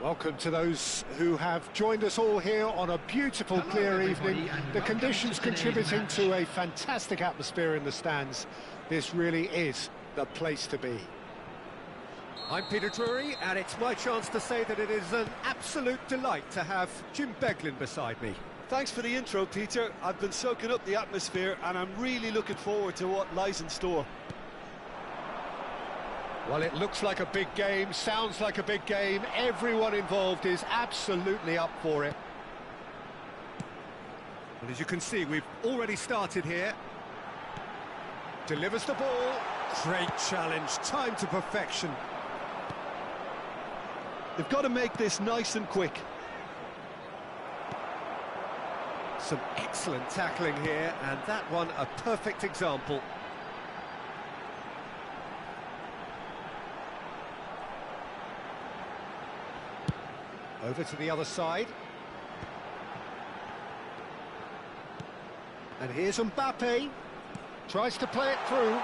Welcome to those who have joined us all here on a beautiful, clear evening. The conditions contributing to a fantastic atmosphere in the stands. This really is the place to be. I'm Peter Drury, and it's my chance to say that it is an absolute delight to have Jim Beglin beside me. Thanks for the intro, Peter. I've been soaking up the atmosphere, and I'm really looking forward to what lies in store. Well, it looks like a big game, sounds like a big game. Everyone involved is absolutely up for it. And as you can see, we've already started here. Delivers the ball. Great challenge, time to perfection. They've got to make this nice and quick. Some excellent tackling here, and that one a perfect example. Over to the other side. And here's Mbappe. Tries to play it through.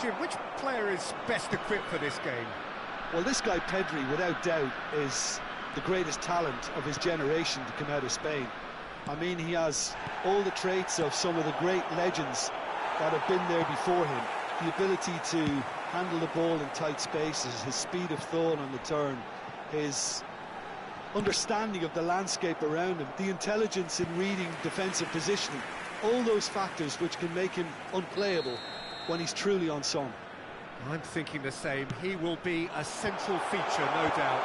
Jim, which player is best equipped for this game? Well, this guy Pedri, without doubt, is the greatest talent of his generation to come out of Spain. I mean, he has all the traits of some of the great legends that have been there before him. The ability to handle the ball in tight spaces, his speed of thought on the turn, his understanding of the landscape around him, the intelligence in reading defensive positioning, all those factors which can make him unplayable when he's truly on song. I'm thinking the same. He will be a central feature, no doubt.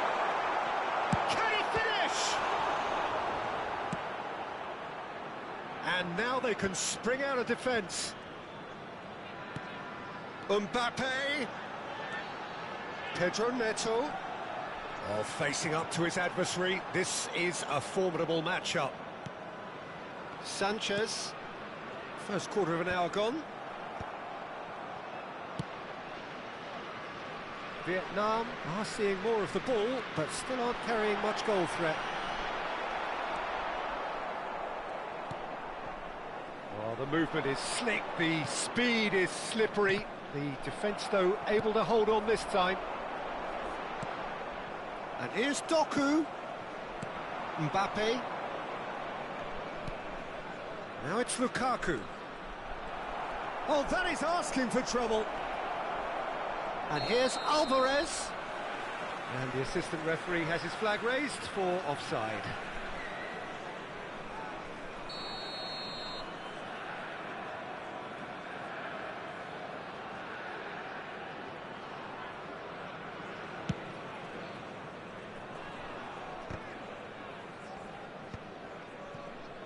Can he finish? And now they can spring out of defence. Mbappe. Pedro Neto. Oh, facing up to his adversary. This is a formidable matchup. Sanchez. First quarter of an hour gone. Vietnam are seeing more of the ball, but still aren't carrying much goal threat. Oh, the movement is slick, the speed is slippery. The defence, though, able to hold on this time. And here's Doku. Mbappe. Now it's Lukaku. Oh, that is asking for trouble. And here's Alvarez. And the assistant referee has his flag raised for offside.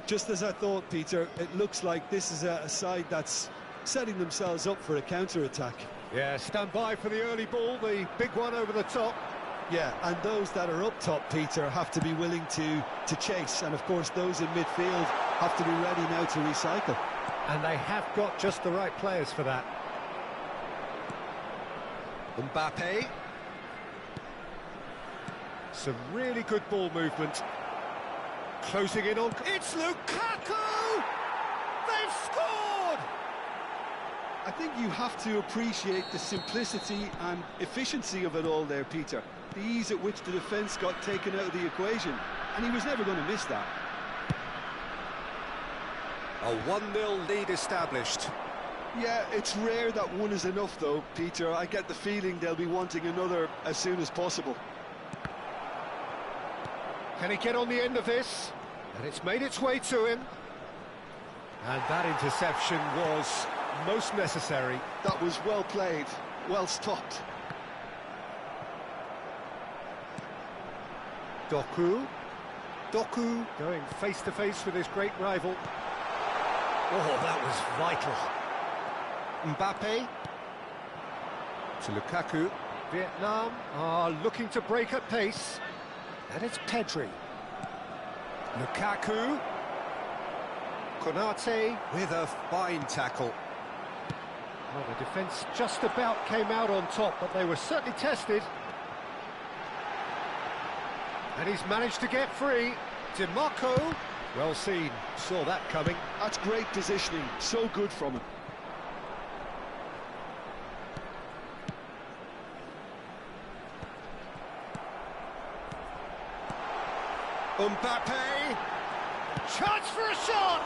Just as I thought, Peter, it looks like this is a side that's setting themselves up for a counter-attack. Yeah, stand by for the early ball, the big one over the top. Yeah, and those that are up top, Peter, have to be willing to chase. And, of course, those in midfield have to be ready now to recycle. And they have got just the right players for that. Mbappe. Some really good ball movement. Closing in on... It's Lukaku! They've scored! I think you have to appreciate the simplicity and efficiency of it all there, Peter. The ease at which the defence got taken out of the equation, and he was never going to miss that. A 1-0 lead established. Yeah, it's rare that one is enough, though, Peter. I get the feeling they'll be wanting another as soon as possible. Can he get on the end of this? And it's made its way to him. And that interception was most necessary. That was well played, well stopped. Doku. Doku going face-to-face with his great rival. Oh, that was vital. Mbappe. To Lukaku. Vietnam are looking to break at pace. And it's Pedri. Lukaku. Konate with a fine tackle. Well, the defence just about came out on top, but they were certainly tested. And he's managed to get free. DiMarco. Well seen. Saw that coming. That's great positioning. So good from him. Mbappe. Chance for a shot!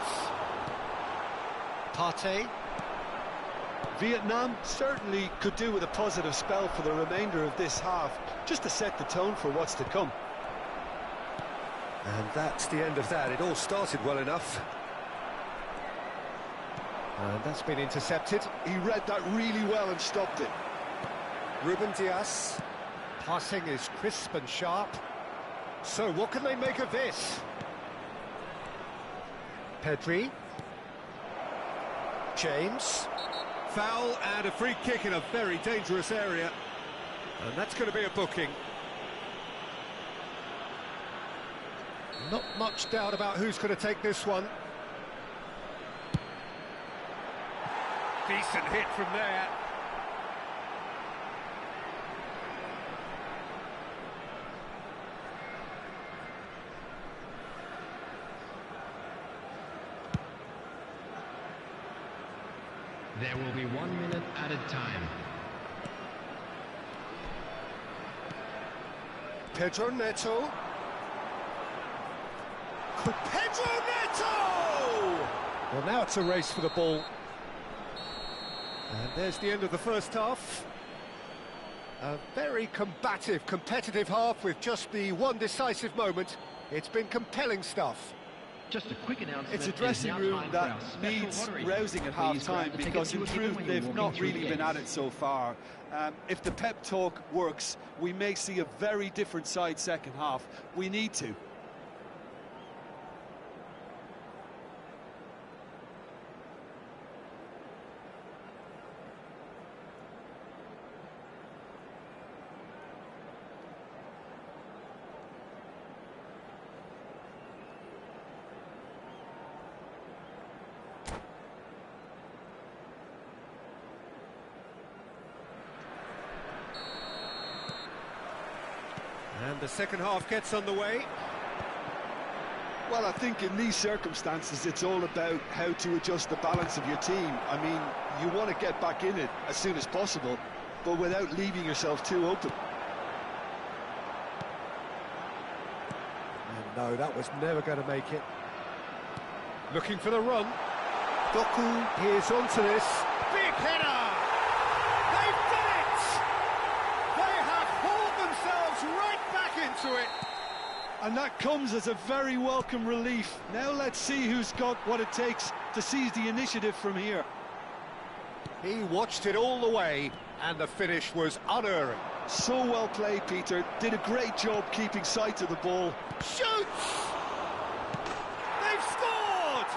Partey. Vietnam certainly could do with a positive spell for the remainder of this half, just to set the tone for what's to come. And that's the end of that. It all started well enough. And that's been intercepted. He read that really well and stopped it. Ruben Dias. Passing is crisp and sharp. So what can they make of this? Pedri. James. Foul and a free kick in a very dangerous area. And that's going to be a booking. Not much doubt about who's going to take this one. Decent hit from there. There will be 1 minute added time. Pedro Neto. Pedro Neto! Well, now it's a race for the ball. And there's the end of the first half. A very combative, competitive half with just the one decisive moment. It's been compelling stuff. Just a quick announcement. It's a dressing room that needs rousing at half-time because in truth they've not really been at it so far. If the pep talk works, we may see a very different side second half. We need to. And the second half gets underway. Well, I think in these circumstances it's all about how to adjust the balance of your team. I mean, you want to get back in it as soon as possible, but without leaving yourself too open. And no, that was never going to make it. Looking for the run. Doku is onto this. Big header! They've done it! They have hauled themselves right back into it. And that comes as a very welcome relief. Now let's see who's got what it takes to seize the initiative from here. He watched it all the way, and the finish was unerring. So well played, Peter. Did a great job keeping sight of the ball. Shoots! They've scored!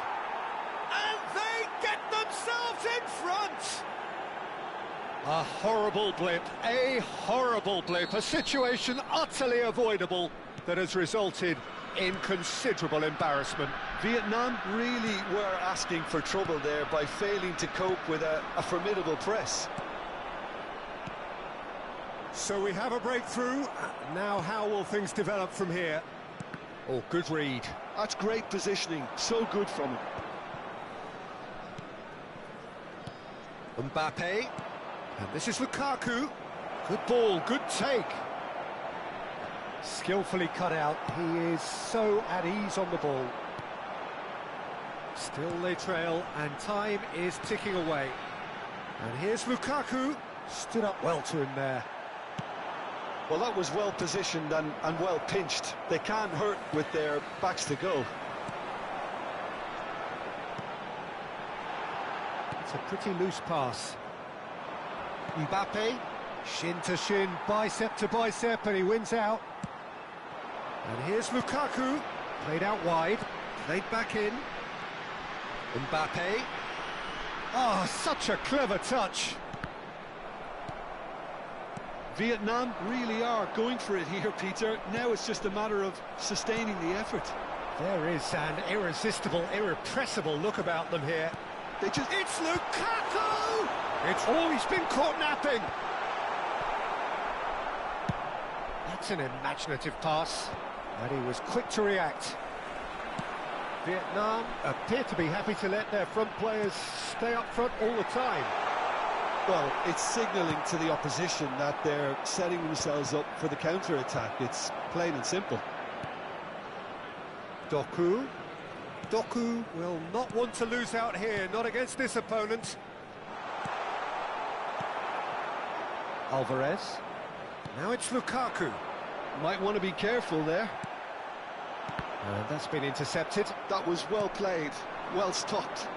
And they get themselves in front! A horrible blip, a situation utterly avoidable that has resulted in considerable embarrassment. Vietnam really were asking for trouble there by failing to cope with a formidable press. So we have a breakthrough. Now how will things develop from here? Oh, good read. That's great positioning, so good from him. Mbappe. And this is Lukaku. Good ball, good take. Skillfully cut out. He is so at ease on the ball. Still they trail, and time is ticking away. And here's Lukaku. Stood up well to him there. Well, that was well positioned and well pinched. They can't hurt with their backs to go. It's a pretty loose pass. Mbappe, shin to shin, bicep to bicep, and he wins out. And here's Lukaku, played out wide, played back in. Mbappe. Oh, such a clever touch. Vietnam really are going for it here, Peter. Now it's just a matter of sustaining the effort. There is an irresistible, irrepressible look about them here. It's Lukaku! He's been caught napping. That's an imaginative pass, and he was quick to react. Vietnam appear to be happy to let their front players stay up front all the time. Well, it's signalling to the opposition that they're setting themselves up for the counter-attack. It's plain and simple. Doku. Doku will not want to lose out here, not against this opponent. Alvarez. Now it's Lukaku. Might want to be careful there. And that's been intercepted. That was well played, well stopped.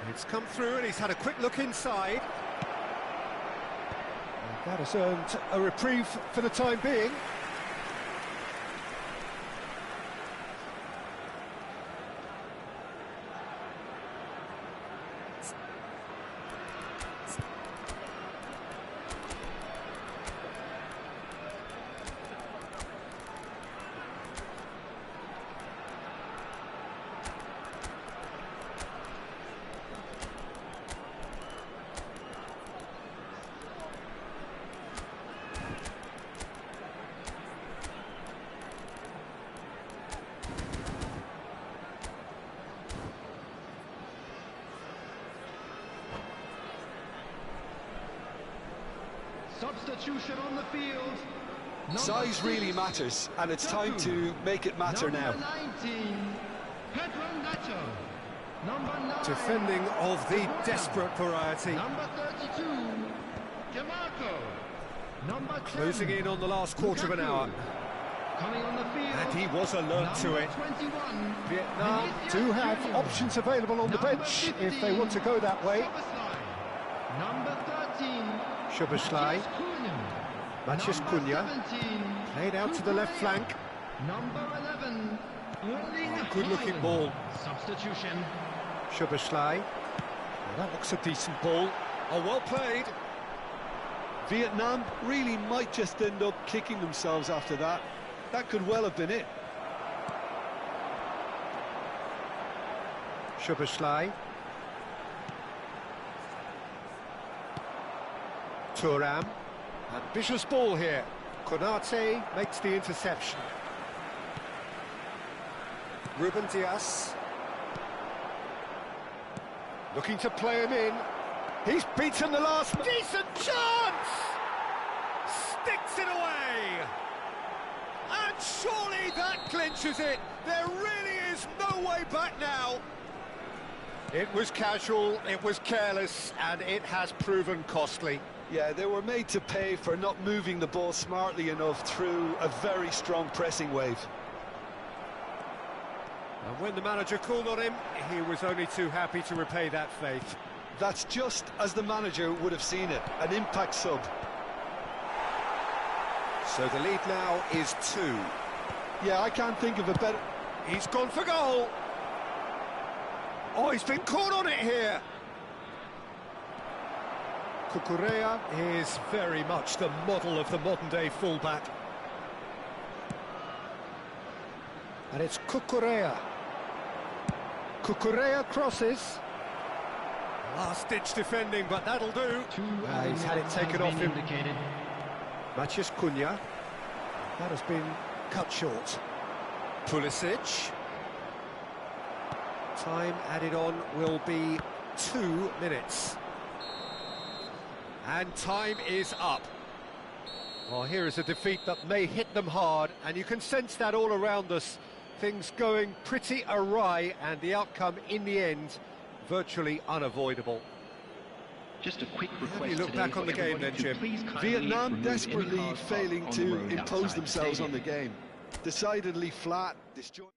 It's come through and he's had a quick look inside. And that has earned a reprieve for the time being. Substitution on the field. Size really matters, and it's time to make it matter now. Number 19, Pedro Neto. Number 9, Defending of the desperate variety. Number 32, Demarco. Number 10, Closing in on the last quarter of an hour. coming on the field. And he was alert to it. 21, Vietnam Vinicius do have Junior. options available on the Number bench 15, if they want to go that way. Szoboszlai. Number 13, Szoboszlai, Maciej Cunha, 17, played out to the left flank. Number 11, Erling Good-looking Haaland. ball. Substitution. Szoboszlai. Well, that looks a decent ball. Oh, well played. Vietnam really might just end up kicking themselves after that. That could well have been it. Szoboszlai. Thuram. Ambitious ball here. Konate makes the interception. Ruben Dias. Looking to play him in. He's beaten the last decent chance! Sticks it away! And surely that clinches it! There really is no way back now! It was casual, it was careless, and it has proven costly. Yeah, they were made to pay for not moving the ball smartly enough through a very strong pressing wave. And when the manager called on him, he was only too happy to repay that faith. That's just as the manager would have seen it, an impact sub. So the lead now is 2. Yeah, I can't think of a better... He's gone for goal! Oh, he's been caught on it here! Cucurella is very much the model of the modern-day fullback. And it's Cucurella. Cucurella crosses. Last-ditch defending, but that'll do. He's had it taken off him. Maciej Cunha. That has been cut short. Pulisic. Time added on will be 2 minutes. And time is up. Well, here is a defeat that may hit them hard, and you can sense that all around us. Things going pretty awry, and the outcome in the end virtually unavoidable. Just a quick request. How do you look back on the game then, Jim? Vietnam desperately failing to impose themselves on the game. Decidedly flat, disjointed.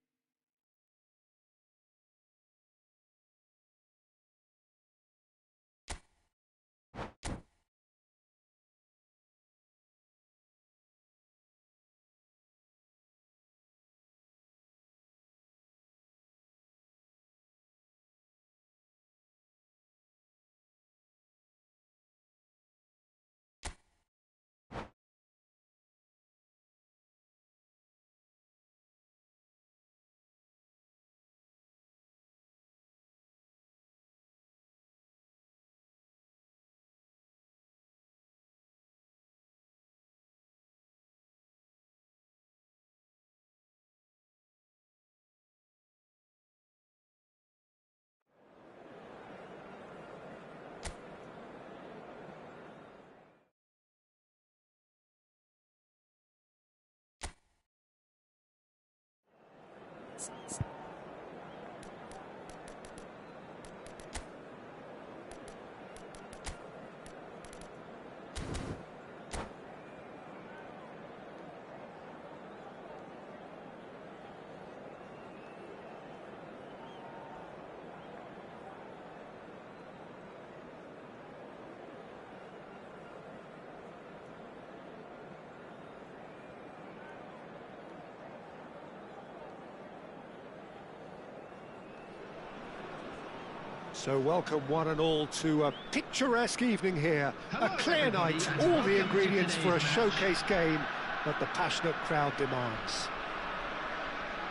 So welcome one and all to a picturesque evening here. A clear night, all the ingredients for a showcase game that the passionate crowd demands.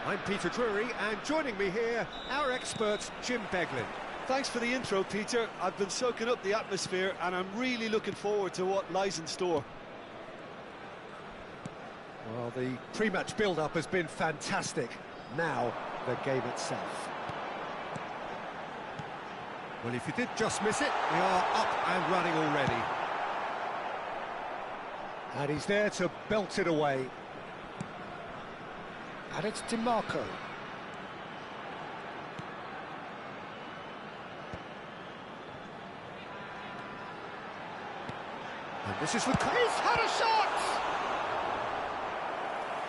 I'm Peter Drury, and joining me here, our expert, Jim Beglin. Thanks for the intro, Peter. I've been soaking up the atmosphere, and I'm really looking forward to what lies in store. Well, the pre-match build-up has been fantastic. Now, the game itself. Well, if you did just miss it, we are up and running already. And he's there to belt it away. And it's DiMarco. And this is Lukaku. He's had a shot!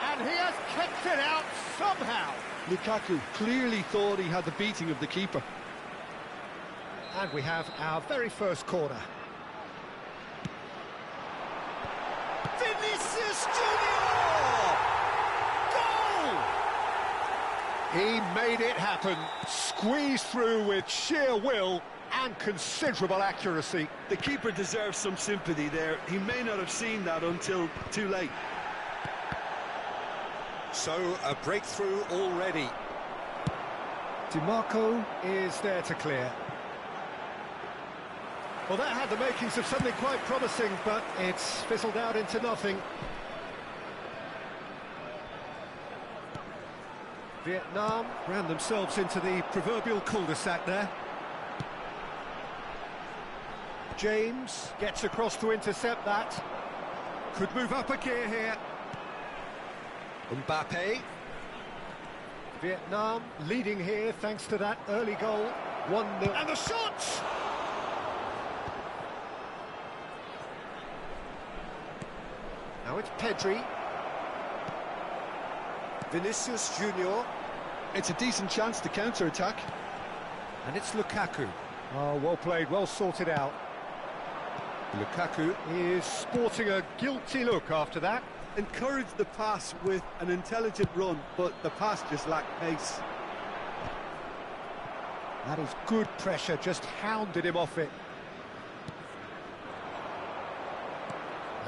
And he has kicked it out somehow. Lukaku clearly thought he had the beating of the keeper. And we have our very first corner. Vinicius Junior! Goal! He made it happen, squeezed through with sheer will and considerable accuracy. The keeper deserves some sympathy there. He may not have seen that until too late. So, a breakthrough already. DiMarco is there to clear. Well, that had the makings of something quite promising, but it's fizzled out into nothing. Vietnam Ran themselves into the proverbial cul-de-sac there. James gets across to intercept that. Could move up a gear here. Mbappe. Vietnam leading here thanks to that early goal. 1-0. And the shot! Now it's Pedri. Vinicius Junior. It's a decent chance to counter-attack. And it's Lukaku. Oh, well played, well sorted out. Lukaku He is sporting a guilty look after that. Encouraged the pass with an intelligent run, but the pass just lacked pace. That is good pressure, just hounded him off it.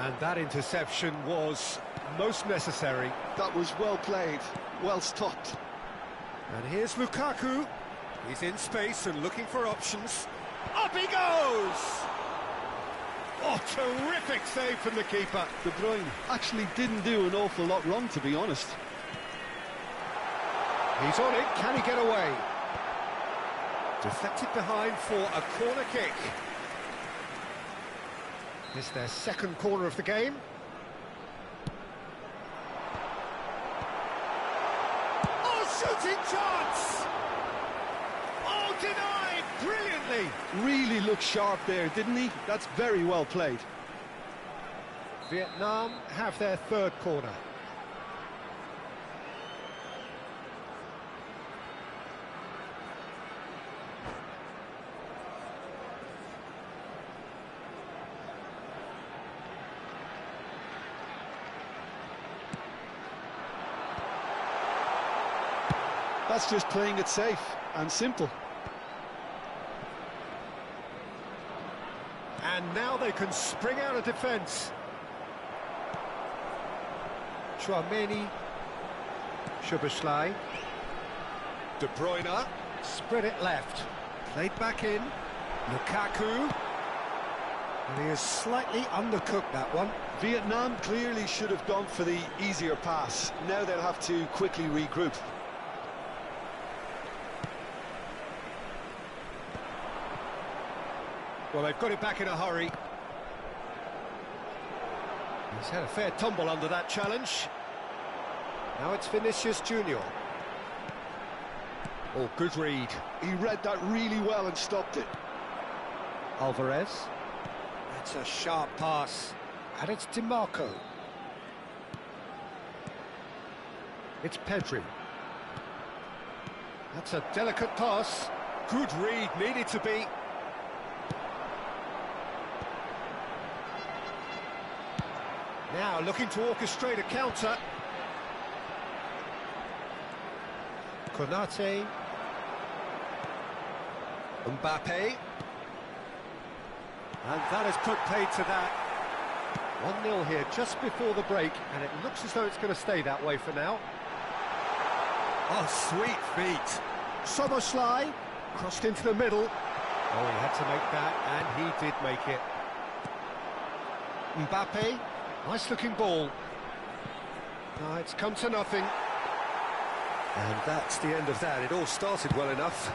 And that interception was most necessary. That was well played, well stopped. And here's Lukaku. He's in space and looking for options. Up he goes! Oh, terrific save from the keeper. De Bruyne actually didn't do an awful lot wrong, to be honest. He's on it, can he get away? Deflected behind for a corner kick. It's their second corner of the game. Oh, shooting chance! Oh, denied brilliantly! Really looked sharp there, didn't he? That's very well played. Vietnam have their third corner. That's just playing it safe and simple. And now they can spring out of defence. Chouameni, Szoboszlai, De Bruyne spread it left. played back in. Lukaku. And he is slightly undercooked, that one. Vietnam clearly should have gone for the easier pass. Now they'll have to quickly regroup. Well, they've got it back in a hurry. He's had a fair tumble under that challenge. Now it's Vinicius Junior. Oh, good read. He read that really well and stopped it. Alvarez. That's a sharp pass. And it's DiMarco. It's Pedri. That's a delicate pass. Good read, needed to be. Now looking to orchestrate a counter. Konate. Mbappe. And that has put paid to that. 1-0 here just before the break, and it looks as though it's going to stay that way for now. Oh, sweet feet. Szoboszlai crossed into the middle. Oh, he had to make that, and he did make it. Mbappe, nice looking ball. No, it's come to nothing. And that's the end of that. It all started well enough.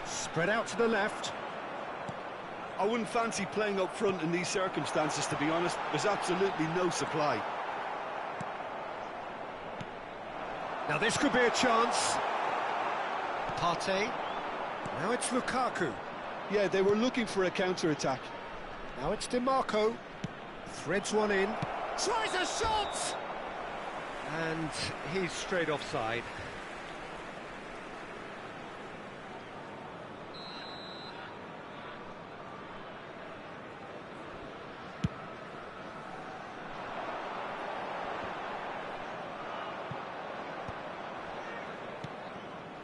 Spread out to the left. I wouldn't fancy playing up front in these circumstances, to be honest. There's absolutely no supply. Now this could be a chance. Partey. Now it's Lukaku. Yeah, they were looking for a counter-attack. Now it's DiMarco. Threads one in. Tries a shot! And he's straight offside.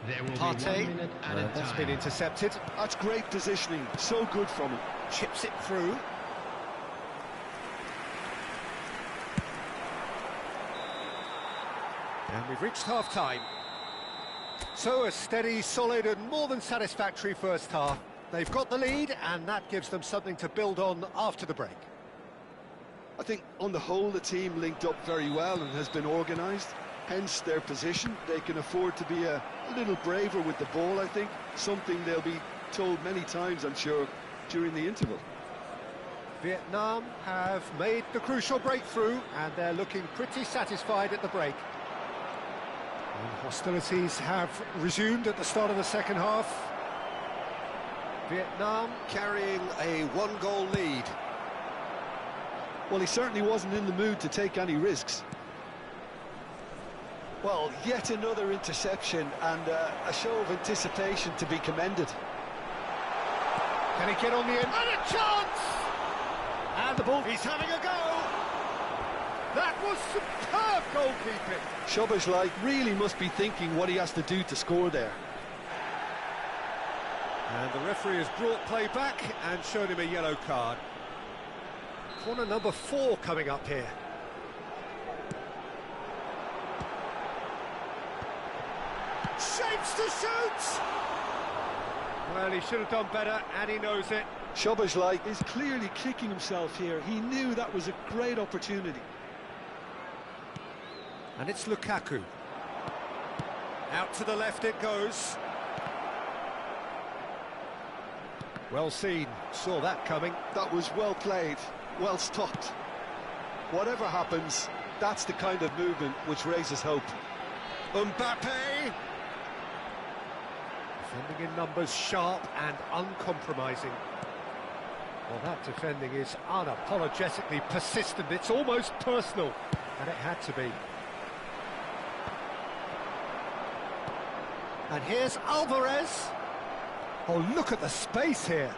There will be Partey. 1 minute at a That's time. been intercepted. That's great positioning. So good from him. Chips it through. And we've reached half-time. So a steady, solid and more than satisfactory first half. They've got the lead and that gives them something to build on after the break. I think on the whole the team linked up very well and has been organised. Hence their position. They can afford to be a little braver with the ball, I think. Something they'll be told many times, I'm sure, during the interval. Vietnam have made the crucial breakthrough and they're looking pretty satisfied at the break. And hostilities have resumed at the start of the second half. Vietnam Carrying a one-goal lead. Well, he certainly wasn't in the mood to take any risks. Well, yet another interception and a show of anticipation to be commended. Can he get on the end? And a chance! And the ball. He's having a go! That was superb goalkeeping! Szoboszlai really must be thinking what he has to do to score there. And the referee has brought play back and shown him a yellow card. Corner number 4 coming up here. Shapes to shoot! Well, he should have done better, and he knows it. Szoboszlai is clearly kicking himself here. He knew that was a great opportunity. And it's Lukaku. Out to the left it goes. Well seen, saw that coming. That was well played, well stopped. Whatever happens, that's the kind of movement which raises hope. Mbappe! Defending in numbers, sharp and uncompromising. Well, that defending is unapologetically persistent. It's almost personal, and it had to be. And here's Alvarez. Oh, look at the space here.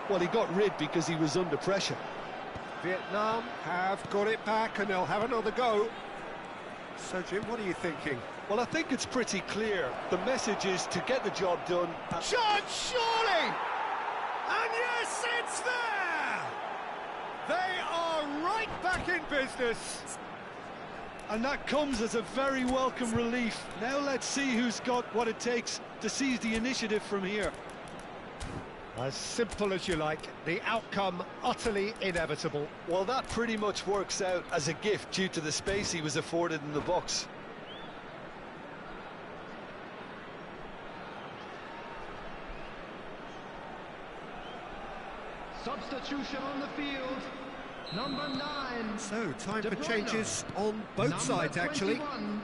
Well, he got rid because he was under pressure. Vietnam have got it back, and they'll have another go. So, Jim, what are you thinking? Well, I think it's pretty clear. The message is to get the job done. Chance, surely! And yes, it's there! They are right back in business. And that comes as a very welcome relief. Now let's see who's got what it takes to seize the initiative from here. As simple as you like, the outcome utterly inevitable. Well, that pretty much works out as a gift due to the space he was afforded in the box. Substitution on the field. Number 9. So, time De for Bruyne. changes on both Number sides, actually. 21,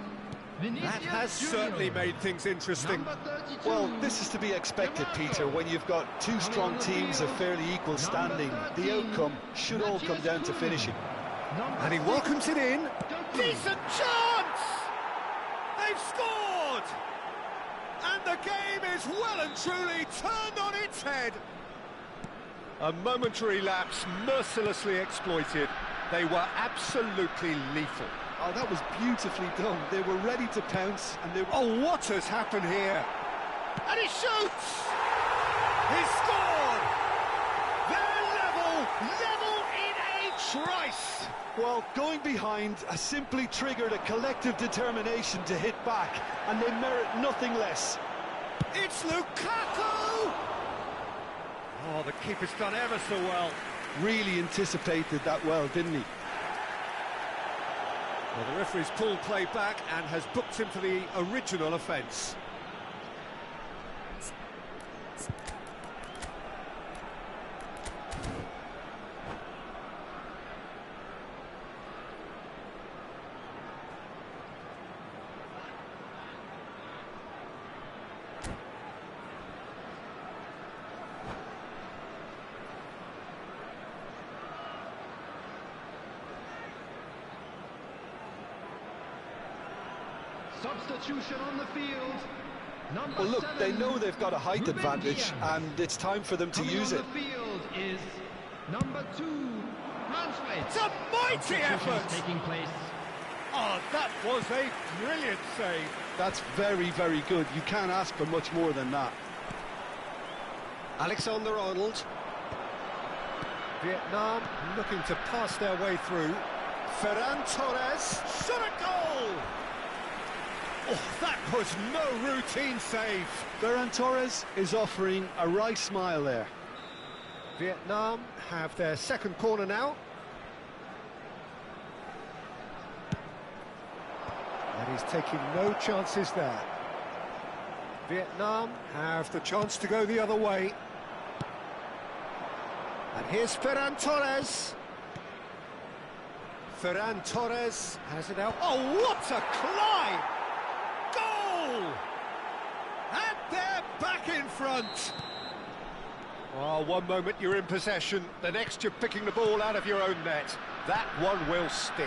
That Vinicius has Junior. certainly made things interesting. Number 32, Well, this is to be expected, Peter, when you've got two strong teams of fairly equal standing. The outcome should all come down to finishing. Number And he 6, welcomes it in. Doku. Decent chance! They've scored! And the game is well and truly turned on its head. A momentary lapse mercilessly exploited. They were absolutely lethal. Oh, that was beautifully done. They were ready to pounce, and they were... Oh, what has happened here? And he shoots! He's scored! They're level in a trice! Well, going behind has simply triggered a collective determination to hit back, and they merit nothing less. It's Lukaku! Oh, the keeper's done ever so well. Really anticipated that well, didn't he? Well, the referee's pulled play back and has booked him for the original offence. Substitution on the field. Number Well, look, 7, they know they've got a height Ruben advantage, Diaz. and it's time for them to Coming use on it. the field is number 2, Braunschweig. It's a mighty Substitutions effort! taking place. Oh, that was a brilliant save. That's very, very good. You can't ask for much more than that. Alexander-Arnold. Vietnam looking to pass their way through. Ferran Torres, shot a goal! Oh, that was no routine save. Ferran Torres is offering a wry smile there. Vietnam have their second corner now. And he's taking no chances there. Vietnam have the chance to go the other way. And here's Ferran Torres. Ferran Torres has it out. Oh, what a climb! Goal! And they're back in front. Oh, one moment you're in possession, the next you're picking the ball out of your own net. That one will sting.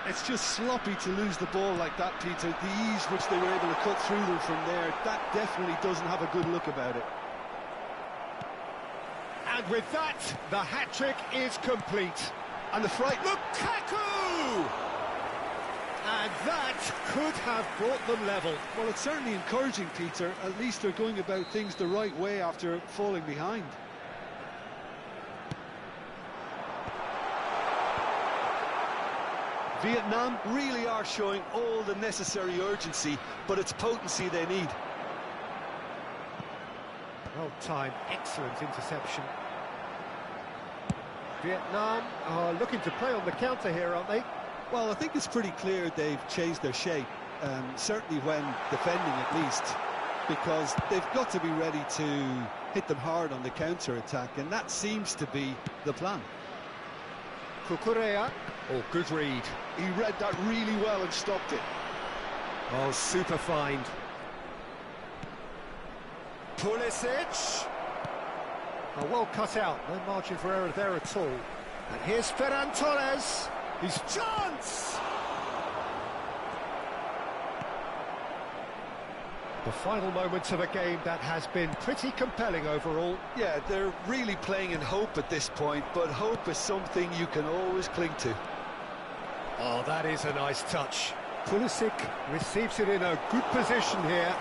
It's just sloppy to lose the ball like that, Peter. The ease which they were able to cut through them from there, that definitely doesn't have a good look about it. And with that, the hat-trick is complete. And the fright... Lukaku! And that could have brought them level. Well, it's certainly encouraging, Peter. At least they're going about things the right way after falling behind. Vietnam really are showing all the necessary urgency, but it's potency they need. Well timed, excellent interception. Vietnam are looking to play on the counter here, aren't they? Well, I think it's pretty clear they've changed their shape, certainly when defending at least, because they've got to be ready to hit them hard on the counter-attack, and that seems to be the plan. Cucurella. Oh, good read. He read that really well and stopped it. Oh, super find. Pulisic. Oh, well cut out. No margin for error there at all. And here's Ferran Torres. His chance! The final moments of a game that has been pretty compelling overall. Yeah, they're really playing in hope at this point, but hope is something you can always cling to. Oh, that is a nice touch. Pulisic receives it in a good position here.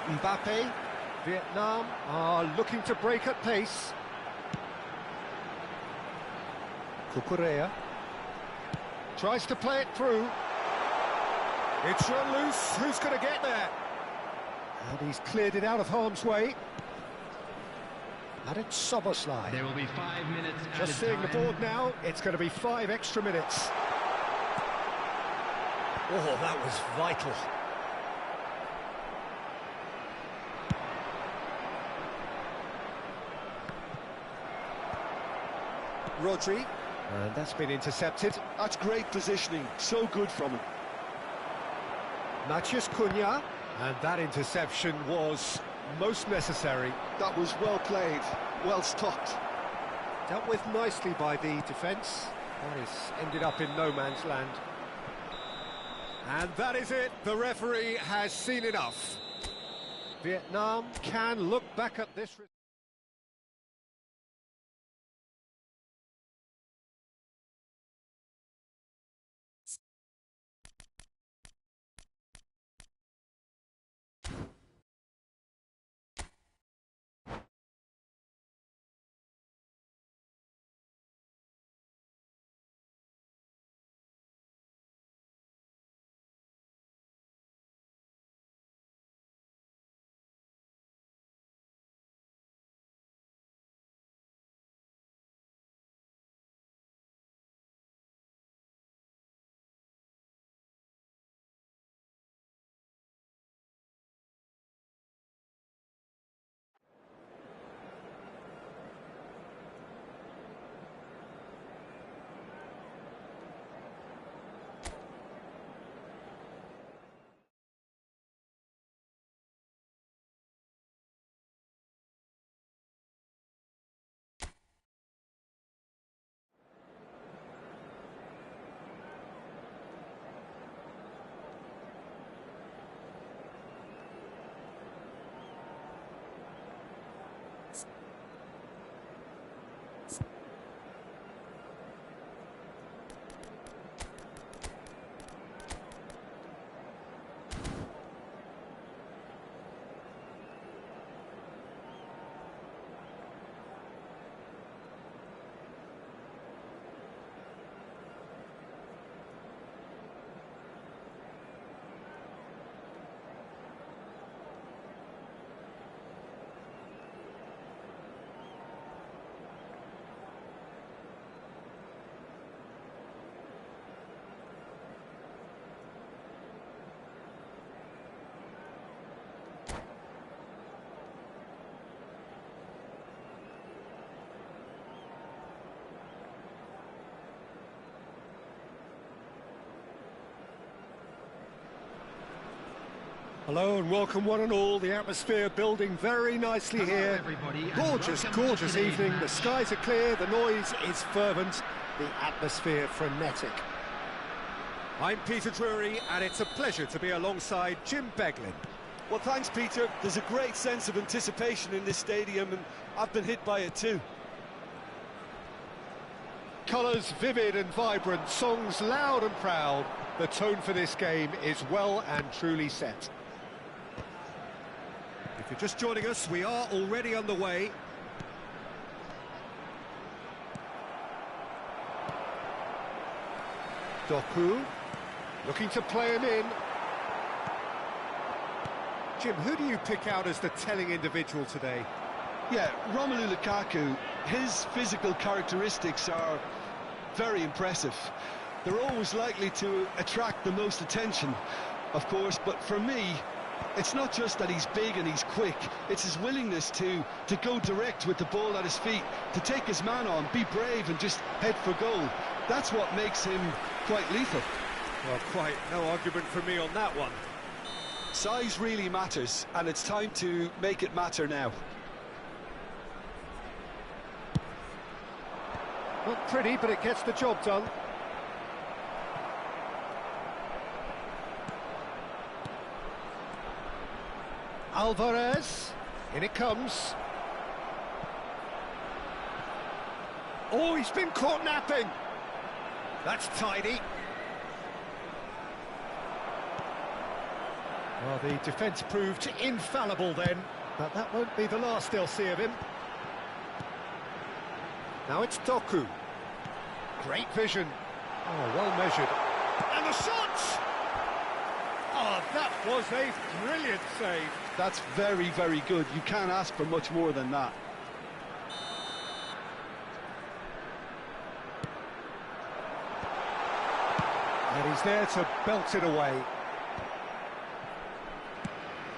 Mbappe, Vietnam are looking to break at pace. Cucurella tries to play it through. It's run loose. Who's going to get there? And he's cleared it out of harm's way. And it's Szoboszlai. There will be 5 minutes Just added seeing the time. board now, it's going to be 5 extra minutes. Oh, that was vital. Rodri. And that's been intercepted. That's great positioning, so good from him. Matheus Cunha. And that interception was most necessary. That was well played, well stopped. Dealt with nicely by the defence. That is ended up in no man's land. And that is it. The referee has seen enough. Vietnam can look back at this. Hello and welcome one and all. The atmosphere building very nicely here. Gorgeous, gorgeous evening. The skies are clear, the noise is fervent, the atmosphere frenetic. I'm Peter Drury, and it's a pleasure to be alongside Jim Beglin. Well, thanks, Peter. There's a great sense of anticipation in this stadium, and I've been hit by it too. Colours vivid and vibrant, songs loud and proud. The tone for this game is well and truly set. If you're just joining us, we are already underway. Doku, looking to play him in. Jim, who do you pick out as the telling individual today? Yeah, Romelu Lukaku, his physical characteristics are very impressive. They're always likely to attract the most attention, of course, but for me, it's not just that he's big and he's quick, it's his willingness to go direct with the ball at his feet, to take his man on, be brave and just head for goal. That's what makes him quite lethal. Well, quite no argument for me on that one. Size really matters, and it's time to make it matter now. Not pretty, but it gets the job done. Alvarez, in it comes. Oh, he's been caught napping. That's tidy. Well, the defence proved infallible then, but that won't be the last they'll see of him. Now it's Doku. Great vision. Oh, well measured. And the shot! Oh, that was a brilliant save. That's very, very good. You can't ask for much more than that. And he's there to belt it away.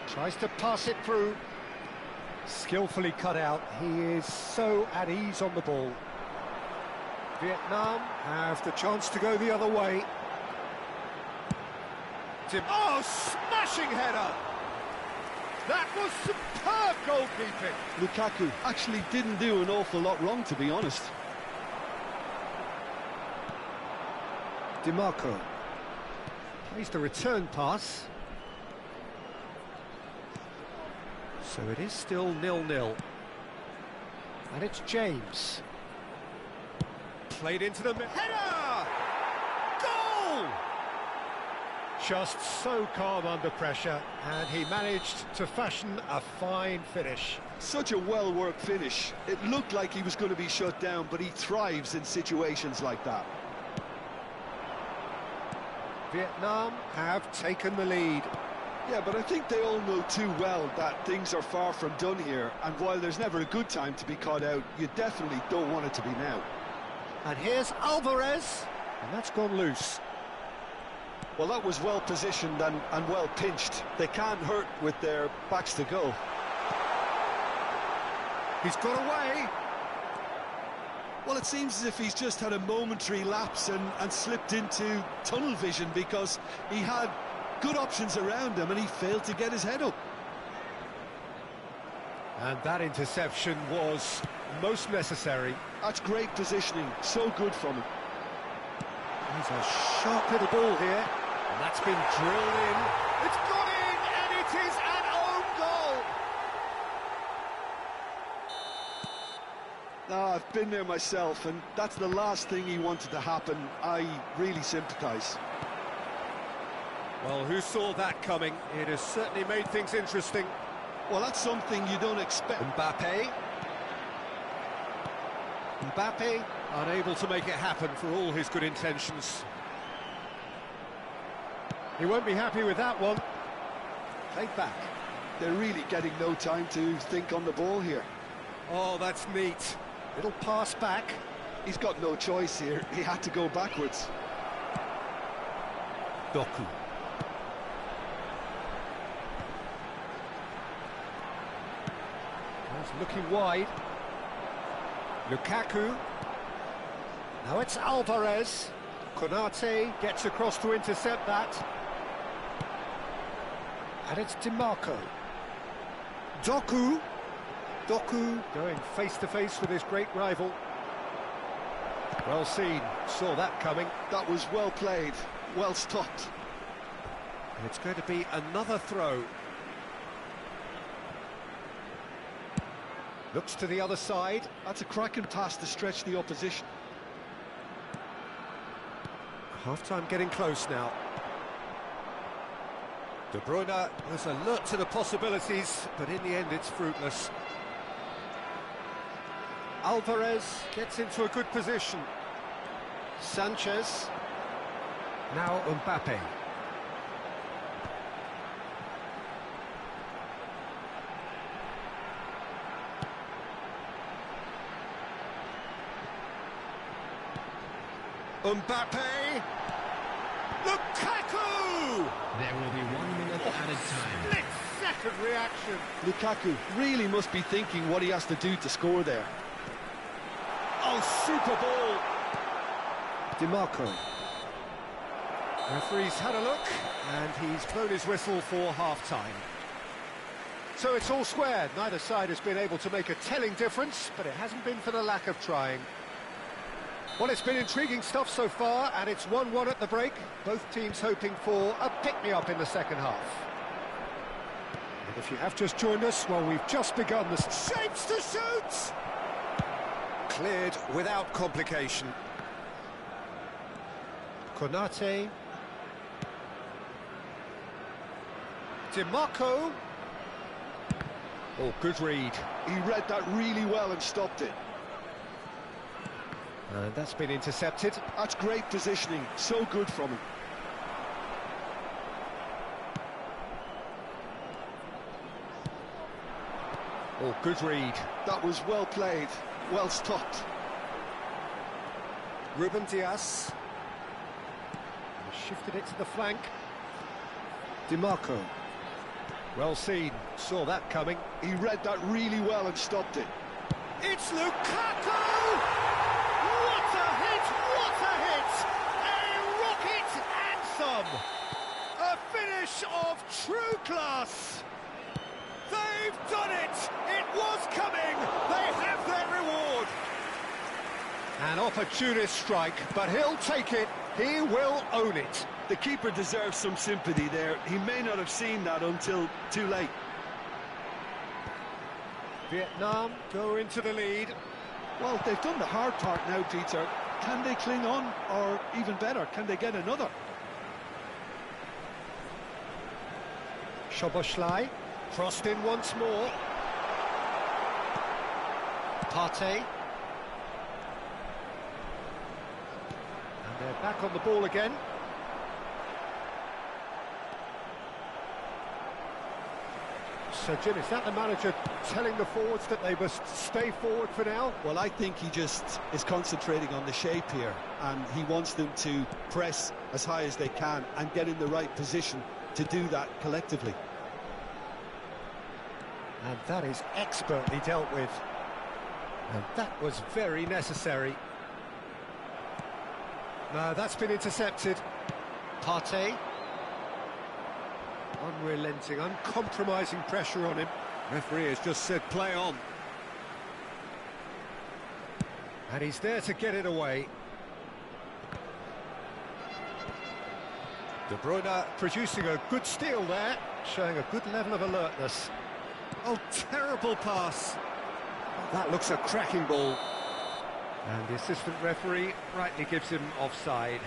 Tries to pass it through. Skillfully cut out. He is so at ease on the ball. Vietnam have the chance to go the other way. Oh, smashing header! That was superb goalkeeping. Lukaku actually didn't do an awful lot wrong, to be honest. DiMarco plays the return pass. So it is still 0-0. And it's James. Played into the header! Goal! Just so calm under pressure, and he managed to fashion a fine finish. Such a well-worked finish. It looked like he was going to be shut down, but he thrives in situations like that. Vietnam have taken the lead. Yeah, but I think they all know too well that things are far from done here, and while there's never a good time to be caught out, you definitely don't want it to be now. And here's Alvarez, and that's gone loose. Well, that was well positioned and well pinched. They can't hurt with their backs to goal. He's got away. Well, it seems as if he's just had a momentary lapse and slipped into tunnel vision, because he had good options around him and he failed to get his head up. And that interception was most necessary. That's great positioning, so good from him. He's a sharp little ball here, and that's been drilled in. It's gone in, and it is an own goal. I've been there myself, and that's the last thing he wanted to happen. I really sympathise. Well, who saw that coming? It has certainly made things interesting. Well, that's something you don't expect. Mbappe, unable to make it happen for all his good intentions. He won't be happy with that one. Played back. They're really getting no time to think on the ball here. Oh, that's neat. Little pass back. He's got no choice here. He had to go backwards. Doku. He's looking wide. Lukaku. Now it's Alvarez. Konate gets across to intercept that. And it's DiMarco. Doku. Doku going face-to-face with his great rival. Well seen. Saw that coming. That was well played. Well stopped. And it's going to be another throw. Looks to the other side. That's a cracking pass to stretch the opposition. Half-time getting close now. De Bruyne was alert to the possibilities, but in the end it's fruitless. Alvarez gets into a good position. Sanchez. Now Mbappe. Mbappe! Lukaku! There will be 1 minute added time. Split-second reaction. Lukaku really must be thinking what he has to do to score there. Oh, super ball! DiMarco. Referee's had a look, and he's blown his whistle for half-time. So it's all squared. Neither side has been able to make a telling difference, but it hasn't been for the lack of trying. Well, it's been intriguing stuff so far, and it's 1-1 at the break. Both teams hoping for a pick-me-up in the second half. And if you have just joined us, well, we've just begun the Shapes to shoot! Cleared without complication. Konate. DiMarco. Oh, good read. He read that really well and stopped it. And that's been intercepted. That's great positioning, so good from him. Oh, good read. That was well played, well stopped. Ruben Dias. Shifted it to the flank. DiMarco. Well seen, saw that coming. He read that really well and stopped it. It's Lukaku! What a hit! flash of true class. They've done it! It was coming! They have their reward! An opportunist strike, but he'll take it. He will own it. The keeper deserves some sympathy there. He may not have seen that until too late. Vietnam go into the lead. Well, they've done the hard part now, Peter. Can they cling on, or even better, can they get another? Szoboszlai, crossed in once more. Partey. And they're back on the ball again. So, Jim, is that the manager telling the forwards that they must stay forward for now? Well, I think he just is concentrating on the shape here, and he wants them to press as high as they can and get in the right position to do that collectively. And that is expertly dealt with. And that was very necessary. No, that's been intercepted. Partey. Unrelenting, uncompromising pressure on him. Referee has just said play on. And he's there to get it away. De Bruyne producing a good steal there, showing a good level of alertness. Oh, terrible pass. That looks a cracking ball. And the assistant referee rightly gives him offside.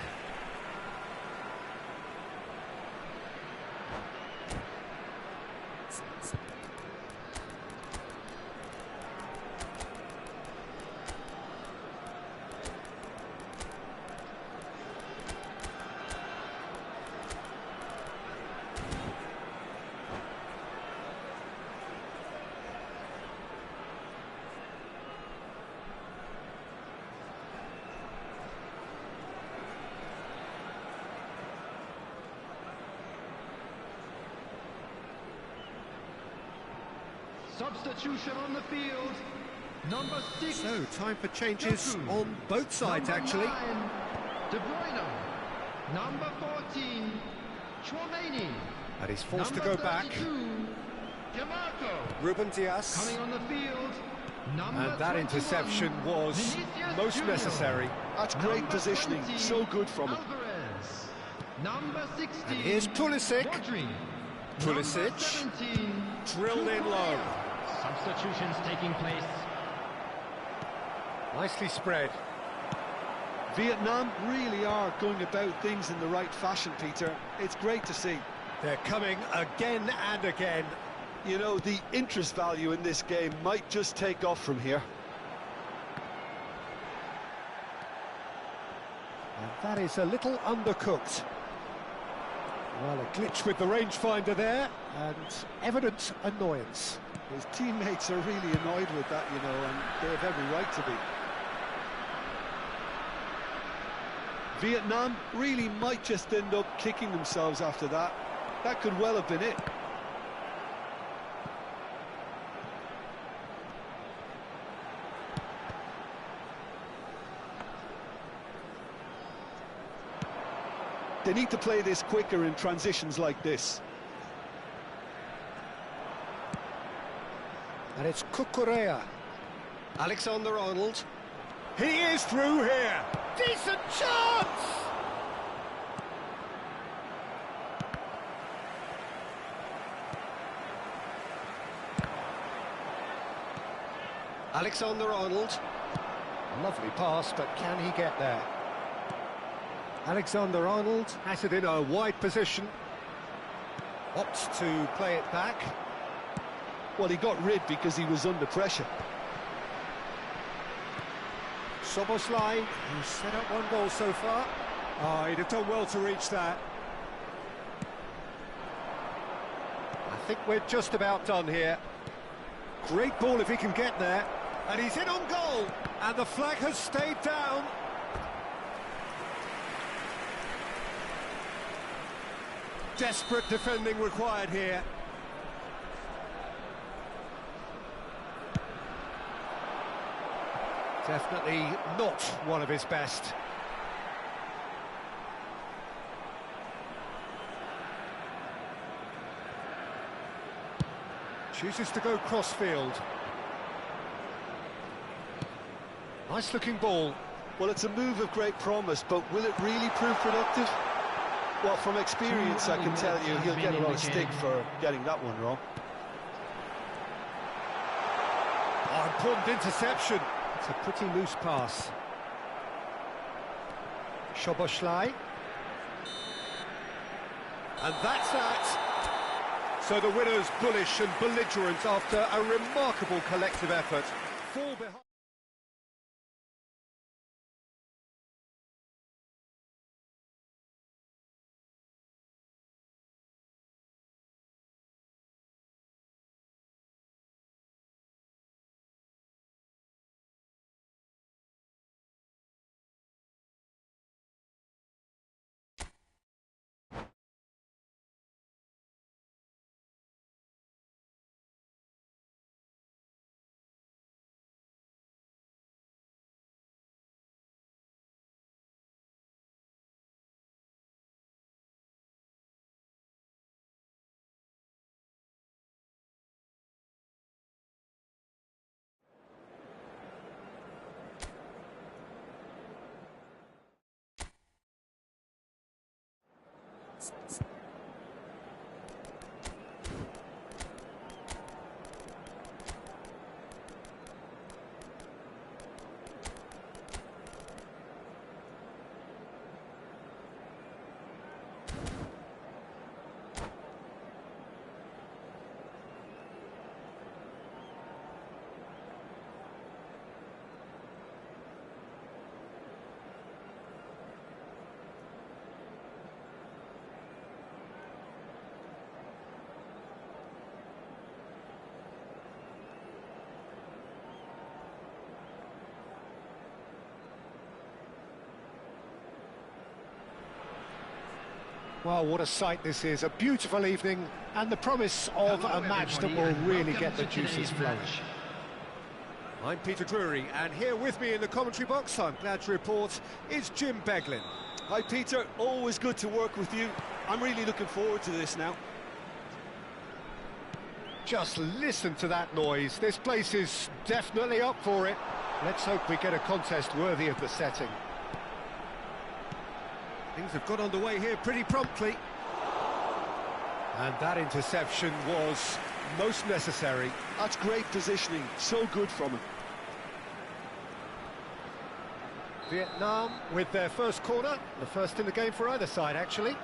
Substitution on the field. Number 6. So, time for changes Doku. on both sides, Number actually. 9, De Bruyne. Number 14, Chouameni. And he's forced to Number go back. 32, DiMarco. Ruben Dias. Coming on the field. Number And that 21, interception was Vinicius most Junior. necessary. That's great Number positioning, 20, so good from him. Alvarez. Number 16, And here's Pulisic. Rodri. Pulisic. Number 17, Drilled in low. substitutions taking place. Nicely spread. Vietnam really are going about things in the right fashion, Peter. It's great to see. They're coming again and again. You know, the interest value in this game might just take off from here. And that is a little undercooked. Well, a glitch with the rangefinder there, and evident annoyance. His teammates are really annoyed with that, you know, and they have every right to be. Vietnam really might just end up kicking themselves after that. That could well have been it. They need to play this quicker in transitions like this. And it's Cucurella. Alexander-Arnold. He is through here. Decent chance! Alexander-Arnold. Lovely pass, but can he get there? Alexander-Arnold has it in a wide position. Opts to play it back. Well, he got rid because he was under pressure. Szoboszlai, who's set up one goal so far. Oh, he'd have done well to reach that. I think we're just about done here. Great ball if he can get there. And he's in on goal. And the flag has stayed down. Desperate defending required here. Definitely not one of his best. Chooses to go cross-field. Nice-looking ball. Well, it's a move of great promise, but will it really prove productive? Well, from experience, I can tell you he'll get a lot of stick for getting that one wrong. Oh, important interception. It's a pretty loose pass. Szoboszlai. And that's that. So the winner's bullish and belligerent after a remarkable collective effort. Fall behind. Well, what a sight this is. A beautiful evening and the promise of a match that will really get the juices flowing. I'm Peter Drury, and here with me in the commentary box, I'm glad to report, is Jim Beglin. Hi, Peter. Always good to work with you. I'm really looking forward to this now. Just listen to that noise. This place is definitely up for it. Let's hope we get a contest worthy of the setting. Things have got underway here pretty promptly. And that interception was most necessary. That's great positioning. So good from him. Vietnam with their first corner. The first in the game for either side, actually.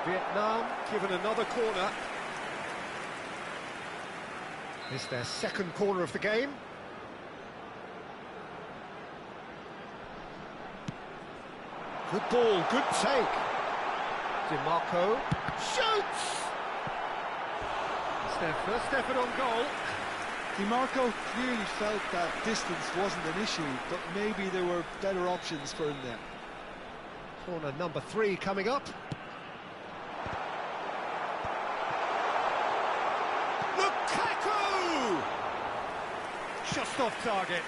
Vietnam given another corner. It's their second corner of the game. Good ball, good take. DiMarco shoots! It's their first effort on goal. DiMarco clearly felt that distance wasn't an issue, but maybe there were better options for him there. Corner number 3 coming up. Lukaku! Just off target.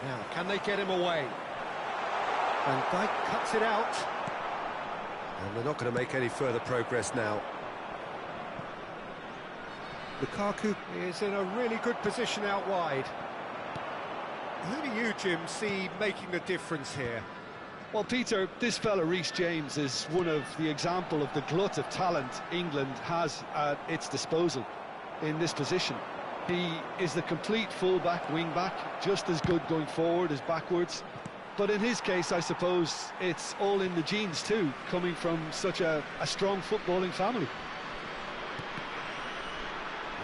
Now, can they get him away? Van Dijk cuts it out. And they're not going to make any further progress now. Lukaku is in a really good position out wide. Who do you, Jim, see making the difference here? Well, Peter, this fella, Reece James, is one of the example of the glut of talent England has at its disposal in this position. He is the complete full-back, wing-back, just as good going forward as backwards. But in his case, I suppose, it's all in the genes too, coming from such a strong footballing family.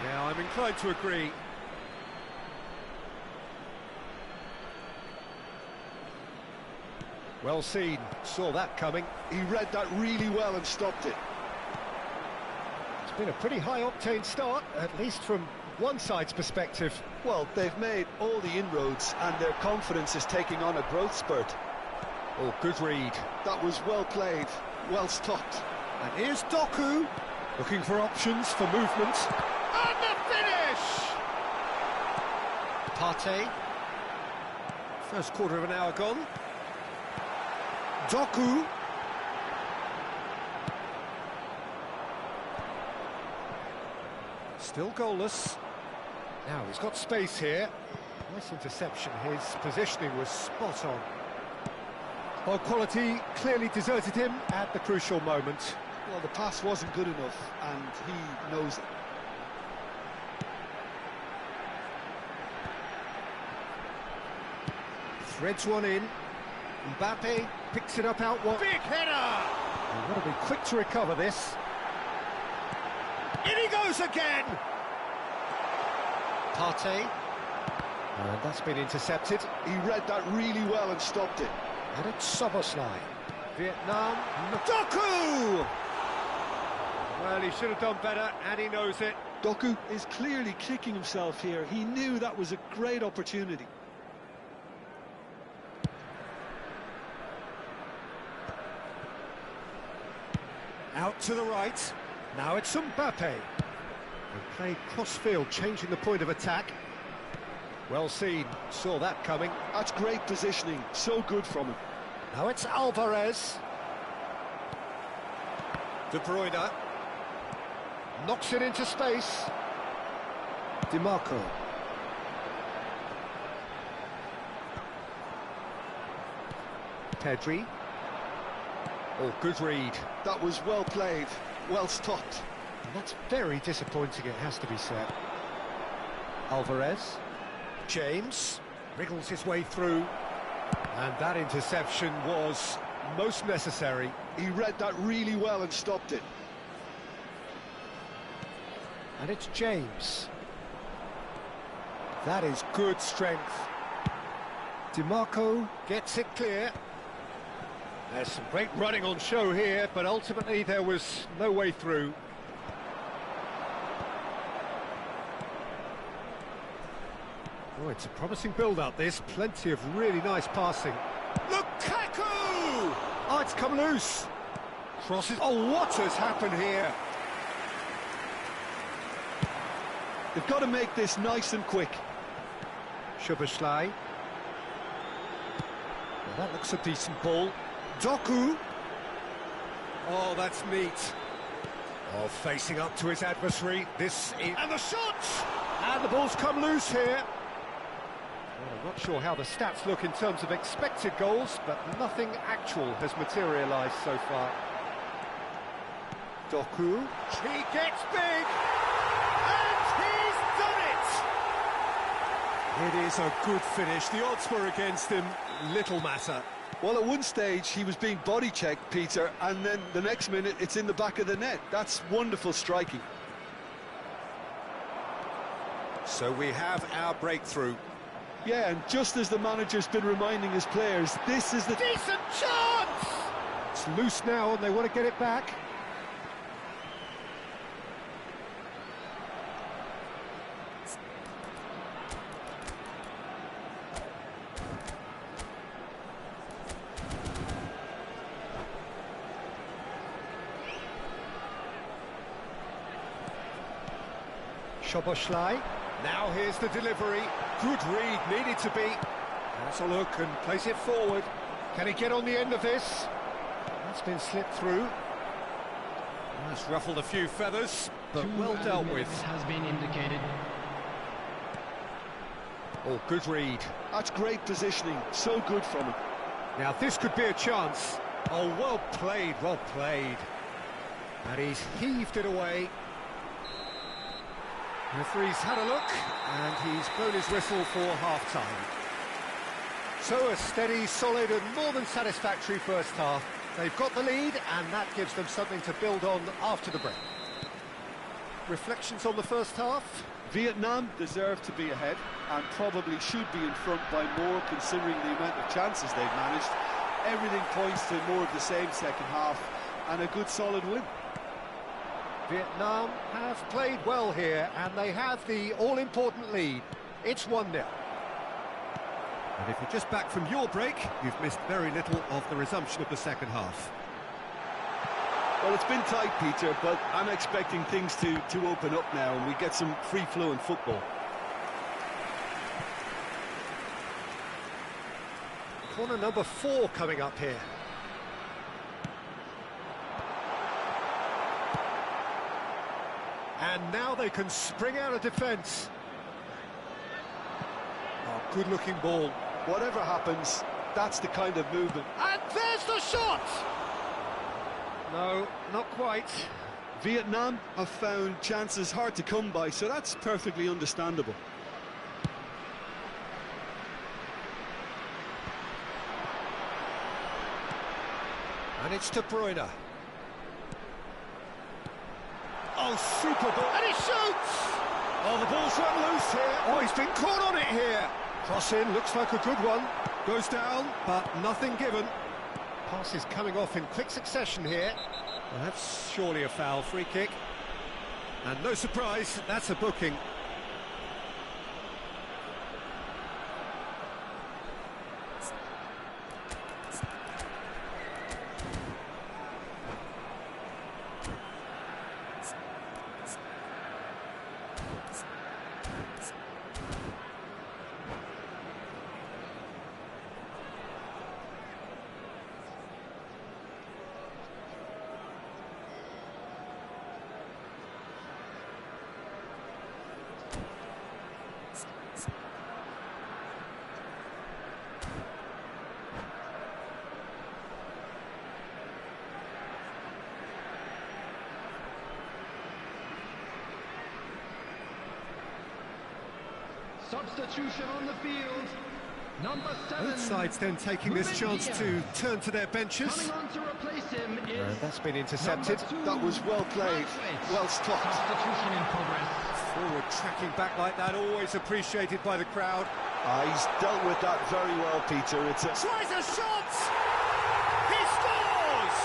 Yeah, I'm inclined to agree. Well seen, saw that coming. He read that really well and stopped it. It's been a pretty high-octane start, at least from one side's perspective. Well, they've made all the inroads and their confidence is taking on a growth spurt. Oh, good read. That was well played, well stopped. And here's Doku, looking for options for movement. And the finish! Partey. First quarter of an hour gone. Doku. Still goalless. Now he's got space here. Nice interception. His positioning was spot on. Well, quality clearly deserted him at the crucial moment. Well, the pass wasn't good enough, and he knows it. Threads one in. Mbappe picks it up out wide. Big header! They've got to be quick to recover this. In he goes again! Partey. And that's been intercepted. He read that really well and stopped it. And it's Szoboszlai. Vietnam. Doku! Well, he should have done better, and he knows it. Doku is clearly kicking himself here. He knew that was a great opportunity. Out to the right. Now it's Mbappe. They played cross-field, changing the point of attack. Well seen, saw that coming. That's great positioning, so good from him. Now it's Alvarez. De Bruyne. Knocks it into space. Di Marco. Pedri. Oh, good read. That was well played, well stopped. And that's very disappointing, it has to be said. Alvarez. James wriggles his way through. And that interception was most necessary. He read that really well and stopped it. And it's James. That is good strength. Di Marco gets it clear. There's some great running on show here, but ultimately there was no way through. Oh, it's a promising build-up, this. Plenty of really nice passing. Lukaku! Oh, it's come loose. Crosses. Oh, what has happened here? They've got to make this nice and quick. Szoboszlai. Well, that looks a decent ball. Doku. Oh, that's neat. Oh, facing up to his adversary. This is... And the shot! And the ball's come loose here. Well, I'm not sure how the stats look in terms of expected goals, but nothing actual has materialised so far. Doku. He gets big! And he's done it! It is a good finish. The odds were against him. Little matter. Well, at one stage he was being body checked, Peter, and then the next minute it's in the back of the net. That's wonderful striking. So we have our breakthrough. Yeah, and just as the manager's been reminding his players, this is the... Decent chance! It's loose now and they want to get it back. Szoboszlai. Now here's the delivery. Good read, needed to be. Has a look and plays it forward. Can he get on the end of this? That's been slipped through. That's ruffled a few feathers, but well dealt with. Has been indicated. Oh, good read. That's great positioning, so good from him. Now this could be a chance. Oh, well played, well played. And he's heaved it away. The referee's had a look, and he's blown his whistle for half-time. So a steady, solid and more than satisfactory first half. They've got the lead, and that gives them something to build on after the break. Reflections on the first half? Vietnam deserve to be ahead, and probably should be in front by more, considering the amount of chances they've managed. Everything points to more of the same second half, and a good solid win. Vietnam have played well here, and they have the all-important lead. It's 1-0. And if you're just back from your break, you've missed very little of the resumption of the second half. Well, it's been tight, Peter, but I'm expecting things to open up now, and we get some free-flowing football. Corner number 4 coming up here. And now they can spring out of defence. Oh, good-looking ball. Whatever happens, that's the kind of movement. And there's the shot! No, not quite. Vietnam have found chances hard to come by, so that's perfectly understandable. And it's De Bruyne. Oh, super ball. And he shoots! Oh, the ball's run loose here. Oh, he's been caught on it here. Cross in, looks like a good one. Goes down, but nothing given. Pass is coming off in quick succession here. Well, that's surely a foul, free kick. And no surprise, that's a booking. Substitution on the field. Number 7. Both sides then taking this chance to turn to their benches. Coming on to replace him is That's been intercepted. That was well played, well stopped. Substitution in progress. Forward tracking back like that, always appreciated by the crowd. He's dealt with that very well, Peter. It's a... Tries a shot! He scores!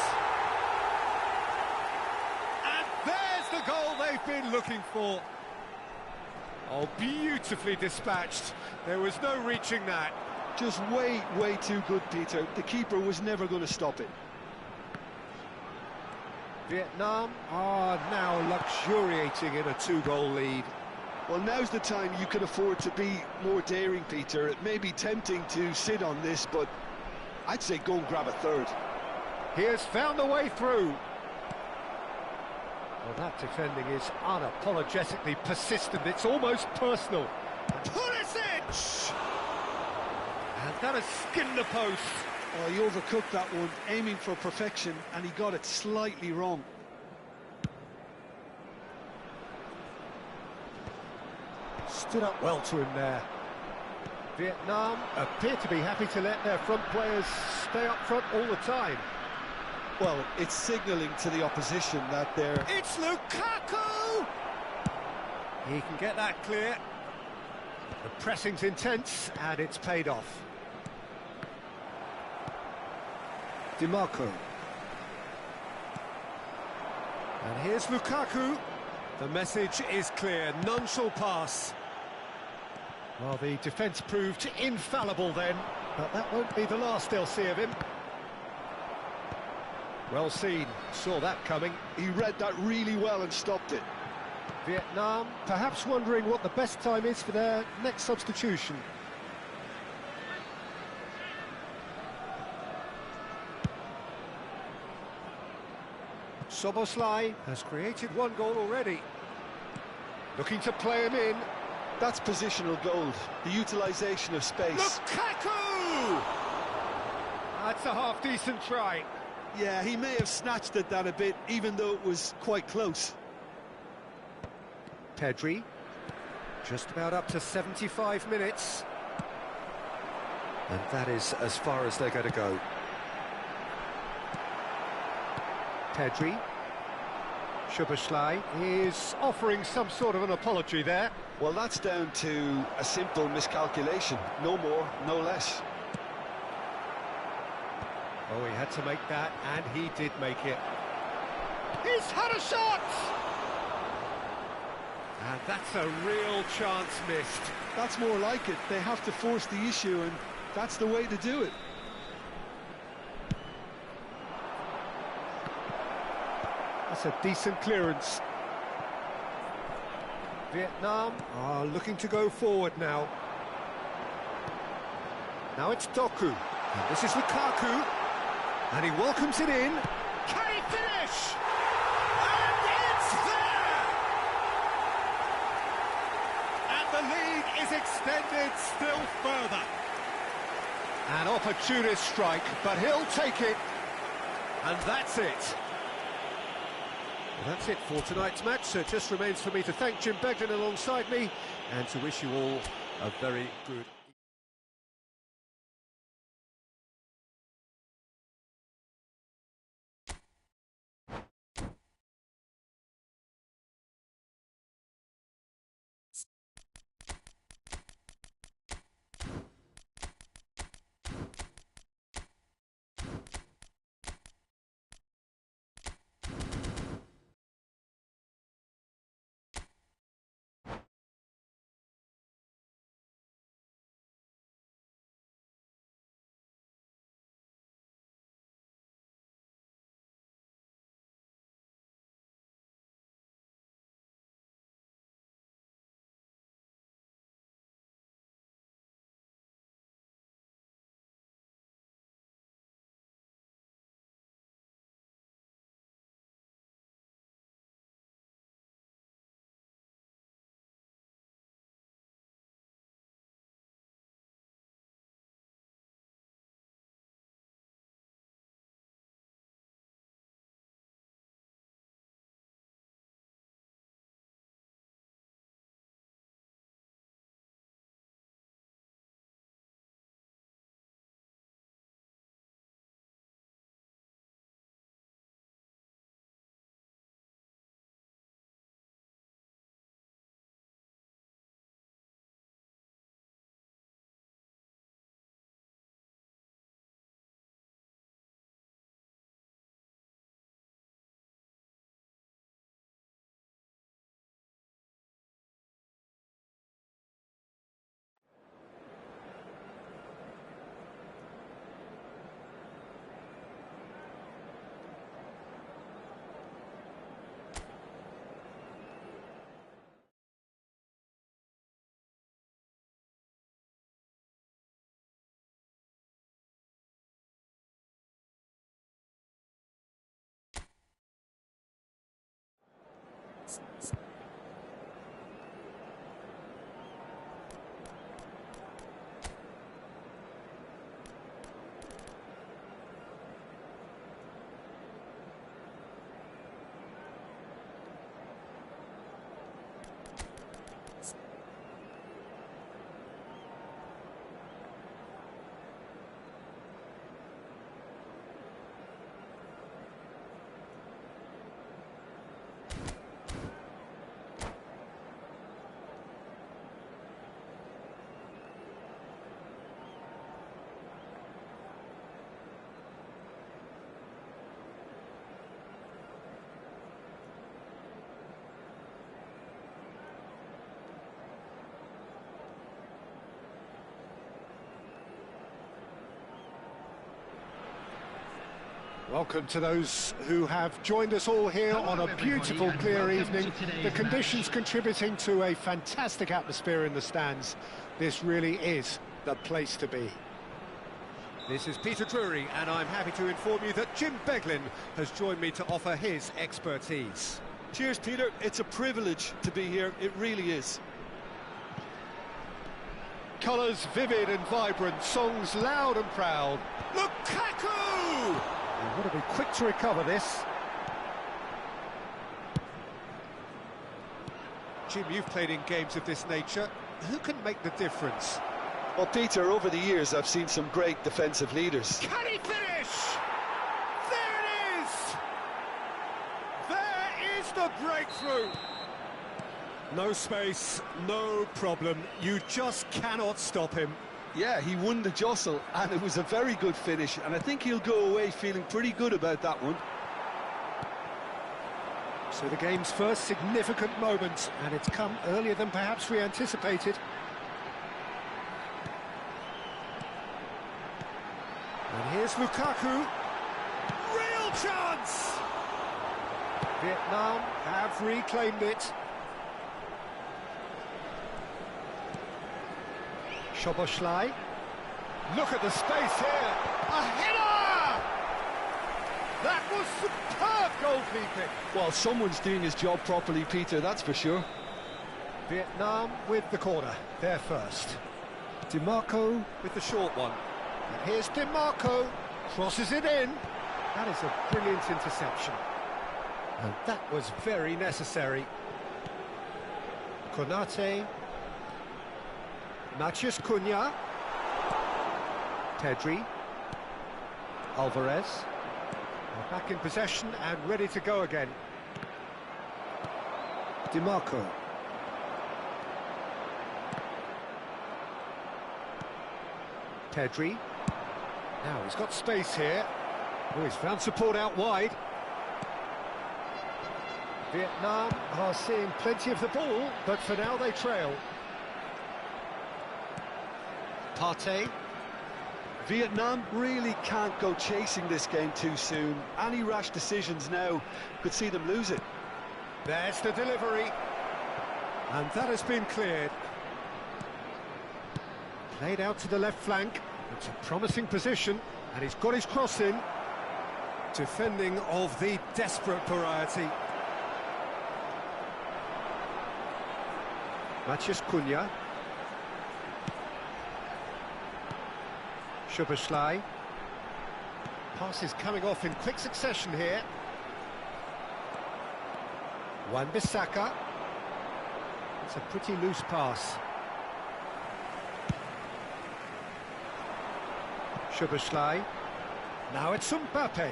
And there's the goal they've been looking for. Oh, beautifully dispatched. There was no reaching that. Just way too good, Peter. The keeper was never going to stop it. Vietnam are now luxuriating in a 2-goal lead. Well, now's the time you can afford to be more daring, Peter. It may be tempting to sit on this, but I'd say go and grab a third. He has found a way through. Well, that defending is unapologetically persistent. It's almost personal. Pulisic! And that has skinned the post. Oh, he overcooked that one, aiming for perfection, and he got it slightly wrong. Stood up well to him there. Vietnam appear to be happy to let their front players stay up front all the time. Well, it's signalling to the opposition that they're... It's Lukaku! He can get that clear. The pressing's intense, and it's paid off. DiMarco. And here's Lukaku. The message is clear, none shall pass. Well, the defence proved infallible then, but that won't be the last they'll see of him. Well seen, saw that coming. He read that really well and stopped it. Vietnam perhaps wondering what the best time is for their next substitution. Szoboszlai has created 1 goal already. Looking to play him in. That's positional gold, the utilisation of space. Lukaku! That's a half-decent try. Yeah, he may have snatched at that a bit, even though it was quite close. Pedri, just about up to 75 minutes. And that is as far as they're going to go. Pedri. Szoboszlai is offering some sort of an apology there. Well, that's down to a simple miscalculation. No more, no less. Oh, he had to make that, and he did make it. He's had a shot! And that's a real chance missed. That's more like it. They have to force the issue, and that's the way to do it. That's a decent clearance. Vietnam are looking to go forward now. Now it's Doku. And this is Lukaku, and he welcomes it in. Can he finish? And it's there! And the lead is extended still further. An opportunist strike, but he'll take it. And that's it. Well, that's it for tonight's match, so it just remains for me to thank Jim Beglin alongside me and to wish you all a very good Welcome to those who have joined us all here on a beautiful, clear evening. The conditions contributing to a fantastic atmosphere in the stands. This really is the place to be. This is Peter Drury, and I'm happy to inform you that Jim Beglin has joined me to offer his expertise. Cheers, Peter. It's a privilege to be here. It really is. Colours vivid and vibrant, songs loud and proud. Lukaku! You've got to be quick to recover this. Jim, you've played in games of this nature. Who can make the difference? Well, Peter, over the years I've seen some great defensive leaders. Can he finish? There it is! There is the breakthrough! No space, no problem. You just cannot stop him. Yeah, he won the jostle, and it was a very good finish, and I think he'll go away feeling pretty good about that one. So the game's first significant moment, and it's come earlier than perhaps we anticipated. And here's Lukaku. Real chance! Vietnam have reclaimed it. Szoboszlai. Look at the space here. A header! That was superb goalkeeping. Well, someone's doing his job properly, Peter, that's for sure. Vietnam with the corner, they're first. DiMarco with the short one. And here's DiMarco, crosses it in. That is a brilliant interception. And that was very necessary. Konate. Matheus Cunha. Pedri. Alvarez. They're back in possession and ready to go again. DiMarco. Pedri. Now he's got space here. Oh, he's found support out wide. Vietnam are seeing plenty of the ball, but for now they trail. Partey. Vietnam really can't go chasing this game too soon. Any rash decisions now could see them lose it. There's the delivery. And that has been cleared. Played out to the left flank. It's a promising position, and he's got his cross in. Defending of the desperate variety. Matheus Cunha. Szoboszlai. Passes coming off in quick succession here. Wan-Bissaka. It's a pretty loose pass. Szoboszlai. Now it's Mbappe.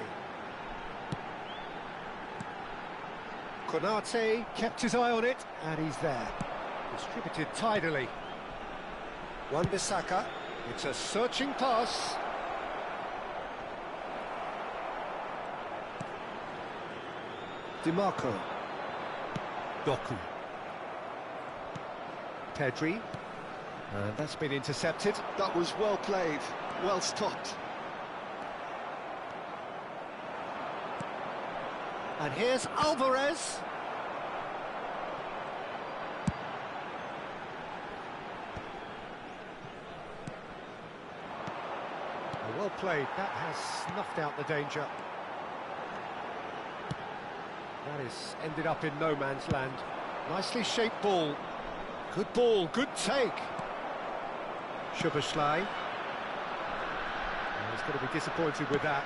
Konate kept his eye on it, and he's there. Distributed tidily. Wan-Bissaka. It's a searching pass. DiMarco. Doku. Pedri. And that's been intercepted. That was well played, well stopped. And here's Alvarez. Well played, that has snuffed out the danger. That is ended up in no man's land. Nicely shaped ball. Good ball, good take. Szoboszlai. He's going to be disappointed with that.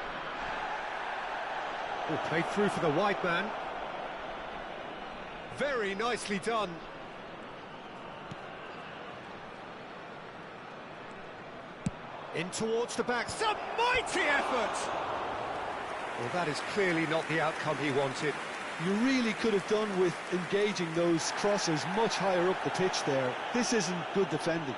Oh, played through for the wide man. Very nicely done. In towards the back, some mighty effort! Well, that is clearly not the outcome he wanted. You really could have done with engaging those crossers much higher up the pitch there. This isn't good defending.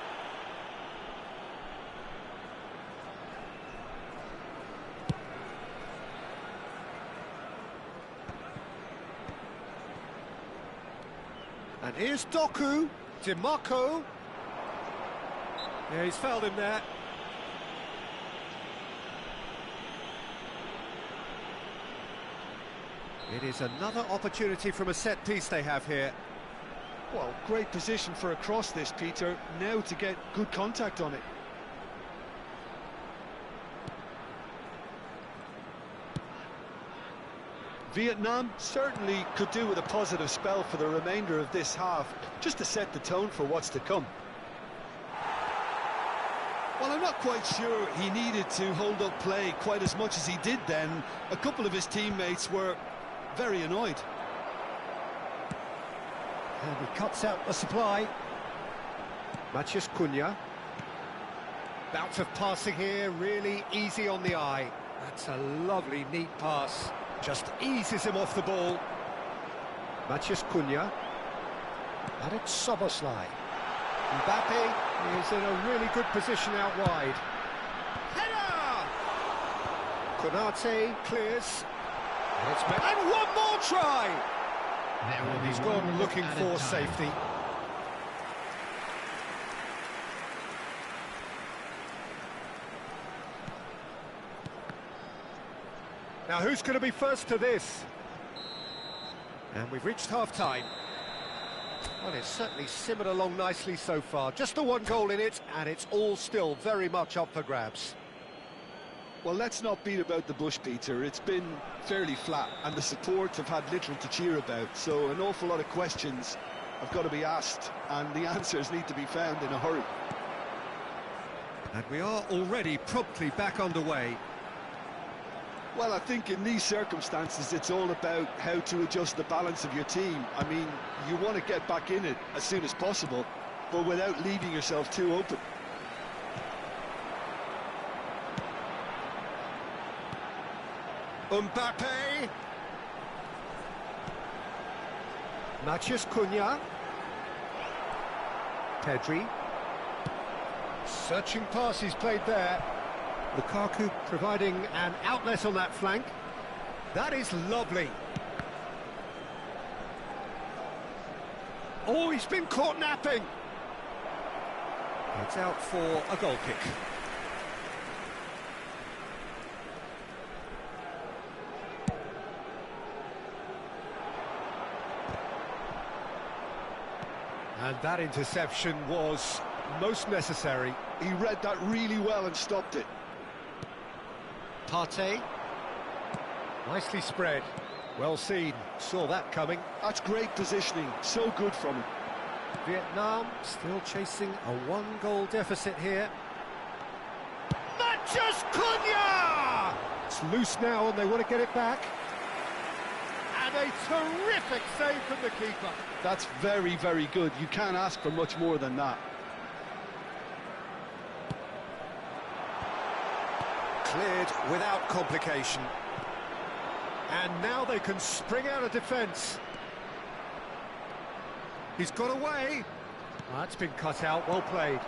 And here's Doku, DiMarco. Yeah, he's fouled him there. It is another opportunity from a set piece they have here. Well, great position for a cross this, Peter. Now to get good contact on it. Vietnam certainly could do with a positive spell for the remainder of this half, just to set the tone for what's to come. Well, I'm not quite sure he needed to hold up play quite as much as he did then. A couple of his teammates were very annoyed. And he cuts out the supply. Matheus Cunha. Bout of passing here, really easy on the eye. That's a lovely, neat pass. Just eases him off the ball. Matheus Cunha. And it's Szoboszlai. Mbappe is in a really good position out wide. Header! Konate clears. And one more try! And he's gone looking for safety. Now who's going to be first to this? And we've reached half-time. Well, it's certainly simmered along nicely so far. Just the one goal in it, and it's all still very much up for grabs. Well, let's not beat about the bush, Peter. It's been fairly flat, and the support have had little to cheer about. So an awful lot of questions have got to be asked, and the answers need to be found in a hurry. And we are already promptly back underway. Well, I think in these circumstances, it's all about how to adjust the balance of your team. I mean, you want to get back in it as soon as possible, but without leaving yourself too open. Mbappe. Matheus Cunha. Pedri. Searching passes played there. Lukaku providing an outlet on that flank. That is lovely. Oh, he's been caught napping. It's out for a goal kick. And that interception was most necessary. He read that really well and stopped it. Partey. Nicely spread. Well seen. Saw that coming. That's great positioning. So good from him. Vietnam still chasing a one-goal deficit here. Matheus Cunha! It's loose now and they want to get it back. And a terrific save from the keeper. That's very, very good. You can't ask for much more than that. Cleared without complication. And now they can spring out of defence. He's got away. Oh, that's been cut out, well played.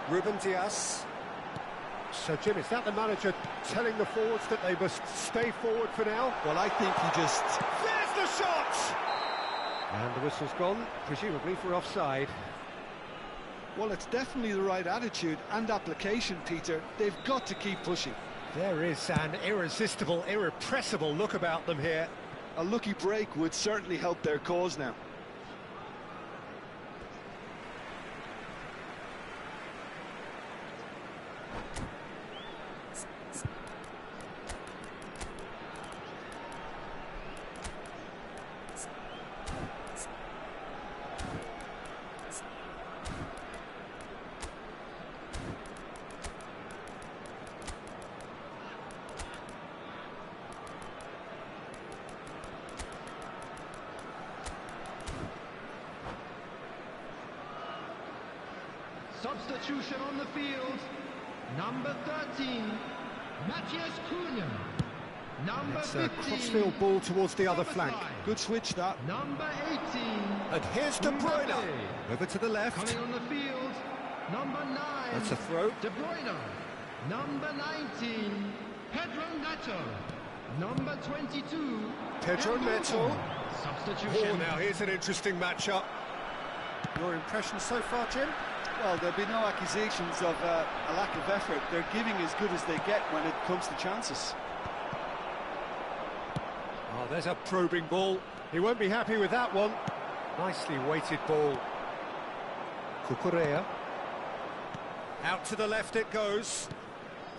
Ruben Dias. So, Jim, is that the manager telling the forwards that they must stay forward for now? Well, I think he just... There's the shot! And the whistle's gone, presumably for offside. Well, it's definitely the right attitude and application, Peter. They've got to keep pushing. There is an irresistible, irrepressible look about them here. A lucky break would certainly help their cause now. Substitution on the field. Number 13, Matheus Cunha. Number It's a 15, crossfield ball towards the other flank. Good switch, that. Number 18, And here's De Bruyne. Mbappe. Over to the left. Coming on the field, number 9, That's a throw. De Bruyne. Number 19, Pedro Neto. Number 22, Pedro Neto. Substitution. Oh, now here's an interesting matchup. Your impression so far, Jim? Well, there'll be no accusations of a lack of effort. They're giving as good as they get when it comes to chances. Oh, there's a probing ball. He won't be happy with that one. Nicely weighted ball. Cucurella. Out to the left it goes.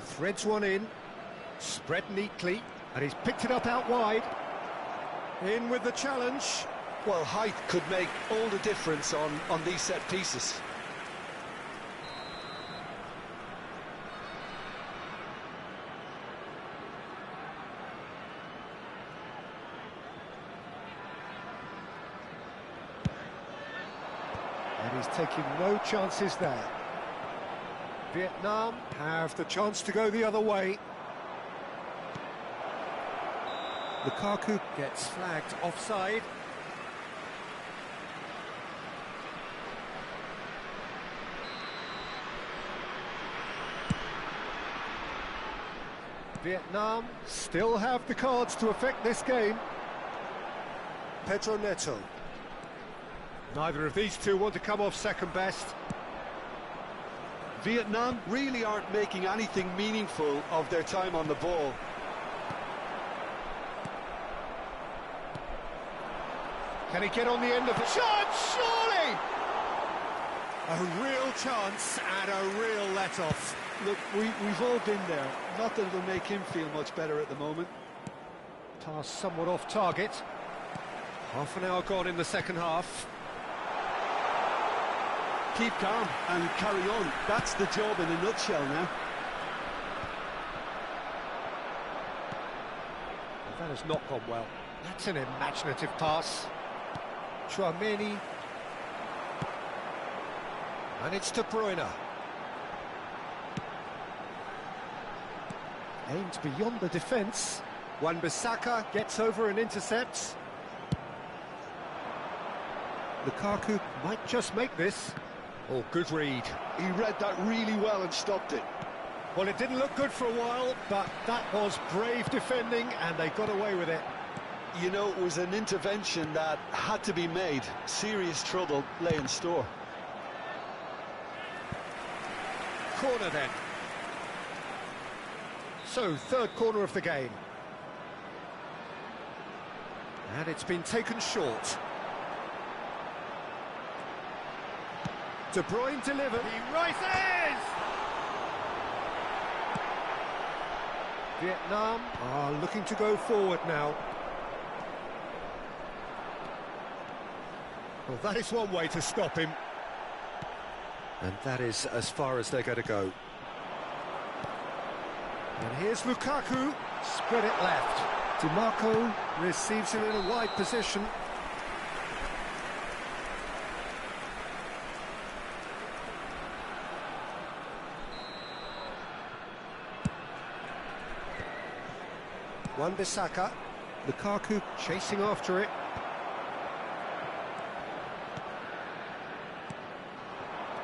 Threads one in. Spread neatly. And he's picked it up out wide. In with the challenge. Well, height could make all the difference on these set pieces. And he's taking no chances there. Vietnam have the chance to go the other way. Lukaku gets flagged offside. Vietnam still have the cards to affect this game. Pedro Neto. Neither of these two want to come off second best. Vietnam really aren't making anything meaningful of their time on the ball. Can he get on the end of the chance? Surely! A real chance and a real let-off. Look, we've all been there. Not that it'll make him feel much better at the moment. Pass somewhat off target. Half an hour gone in the second half. Keep calm and carry on. That's the job in a nutshell now. Well, that has not gone well. That's an imaginative pass. Tchouaméni. And it's De Bruyne. Aimed beyond the defence. Wan-Bissaka gets over and intercepts. Lukaku might just make this. Oh, good read. He read that really well and stopped it. Well, it didn't look good for a while, but that was brave defending, and they got away with it. You know, it was an intervention that had to be made. Serious trouble lay in store. Corner then. So, third corner of the game. And it's been taken short. De Bruyne delivered. He rises! Vietnam are looking to go forward now. Well, that is one way to stop him. And that is as far as they're going to go. And here's Lukaku, spread it left. DiMarco receives him in a wide position. Wan-Bissaka, Lukaku chasing after it.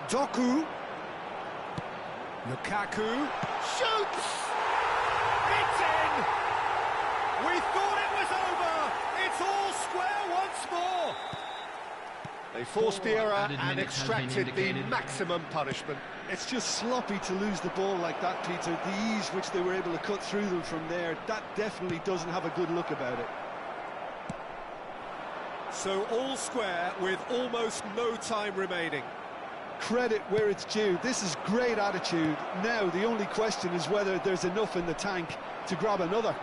Doku, Lukaku shoots! It's in! We thought it was over! It's all square once more! They forced the error and extracted the maximum punishment. It's just sloppy to lose the ball like that, Peter. The ease which they were able to cut through them from there, that definitely doesn't have a good look about it. So all square with almost no time remaining. Credit where it's due. This is great attitude. Now the only question is whether there's enough in the tank to grab another.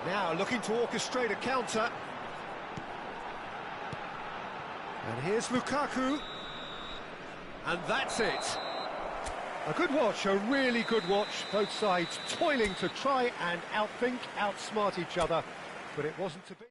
Now looking to orchestrate a counter. And here's Lukaku. And that's it. A good watch, a really good watch. Both sides toiling to try and outthink, outsmart each other. But it wasn't to be.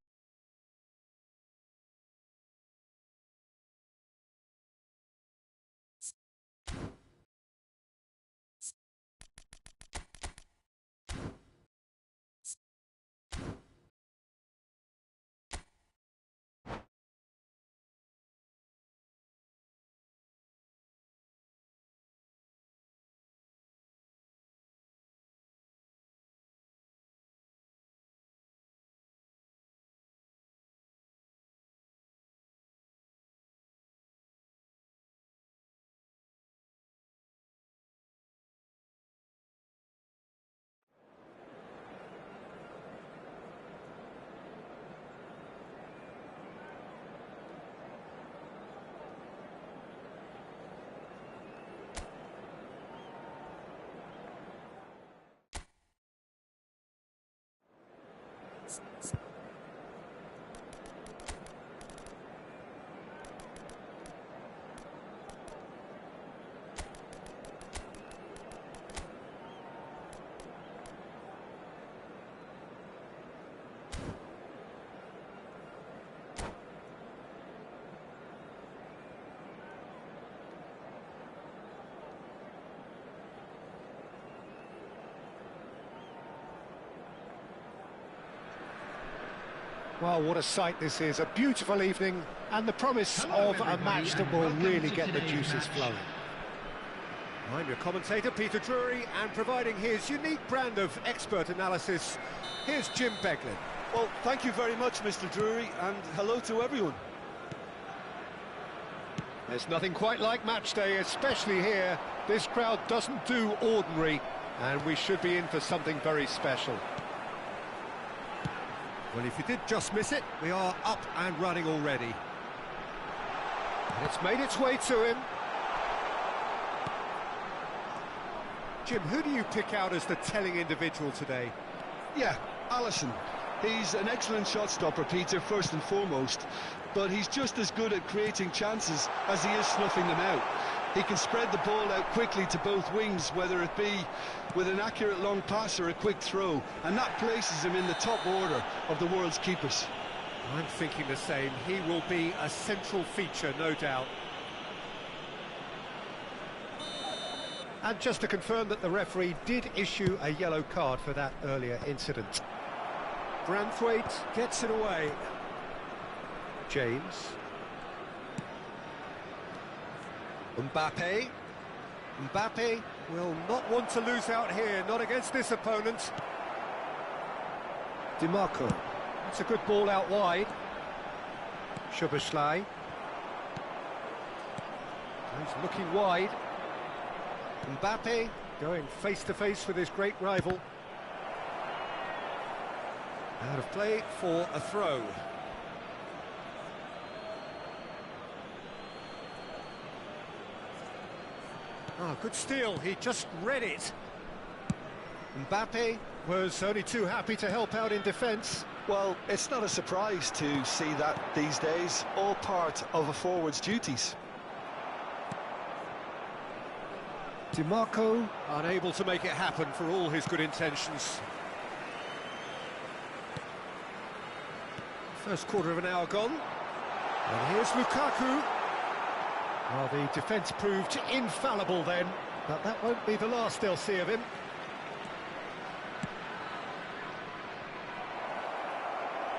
Well, what a sight this is. A beautiful evening and the promise of a match that will really get the juices flowing. I'm your commentator, Peter Drury, and providing his unique brand of expert analysis, here's Jim Beglin. Well, thank you very much, Mr. Drury, and hello to everyone. There's nothing quite like match day, especially here. This crowd doesn't do ordinary, and we should be in for something very special. Well, if you did just miss it, we are up and running already. And it's made its way to him. Jim, who do you pick out as the telling individual today? Yeah, Alisson. He's an excellent shot stopper, Peter, first and foremost, but he's just as good at creating chances as he is snuffing them out. He can spread the ball out quickly to both wings, whether it be with an accurate long pass or a quick throw, and that places him in the top order of the world's keepers. I'm thinking the same. He will be a central feature, no doubt. And just to confirm that the referee did issue a yellow card for that earlier incident. Branthwaite gets it away. James. Mbappe. Mbappe will not want to lose out here, not against this opponent. Dimarco. It's a good ball out wide. Szoboszlai. He's looking wide. Mbappe going face-to-face with his great rival. Out of play for a throw. Oh, good steal, he just read it. Mbappe was only too happy to help out in defence. Well, it's not a surprise to see that these days, all part of a forward's duties. Dimarco unable to make it happen for all his good intentions. First quarter of an hour gone. And here's Lukaku. Well, the defence proved infallible then, but that won't be the last they'll see of him.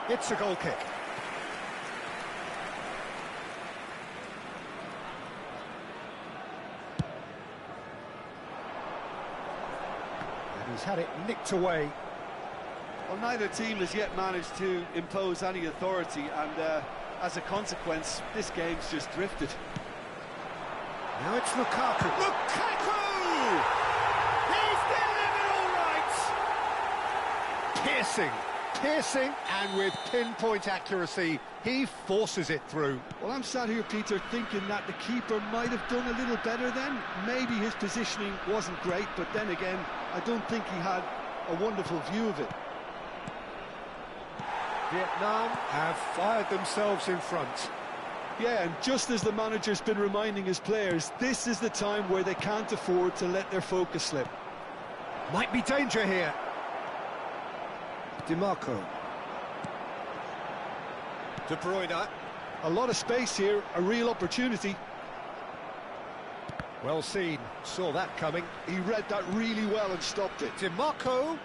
It's a goal kick. And he's had it nicked away. Well, neither team has yet managed to impose any authority, and as a consequence, this game's just drifted. Now it's Lukaku. Lukaku! He's delivered all right! Piercing, and with pinpoint accuracy, he forces it through. Well, I'm sat here, Peter, thinking that the keeper might have done a little better then. Maybe his positioning wasn't great, but then again, I don't think he had a wonderful view of it. Vietnam have fired themselves in front. Yeah, and just as the manager's been reminding his players, this is the time where they can't afford to let their focus slip. Might be danger here. Dimarco. De Bruyne. A lot of space here, a real opportunity. Well seen, saw that coming. He read that really well and stopped it. Dimarco.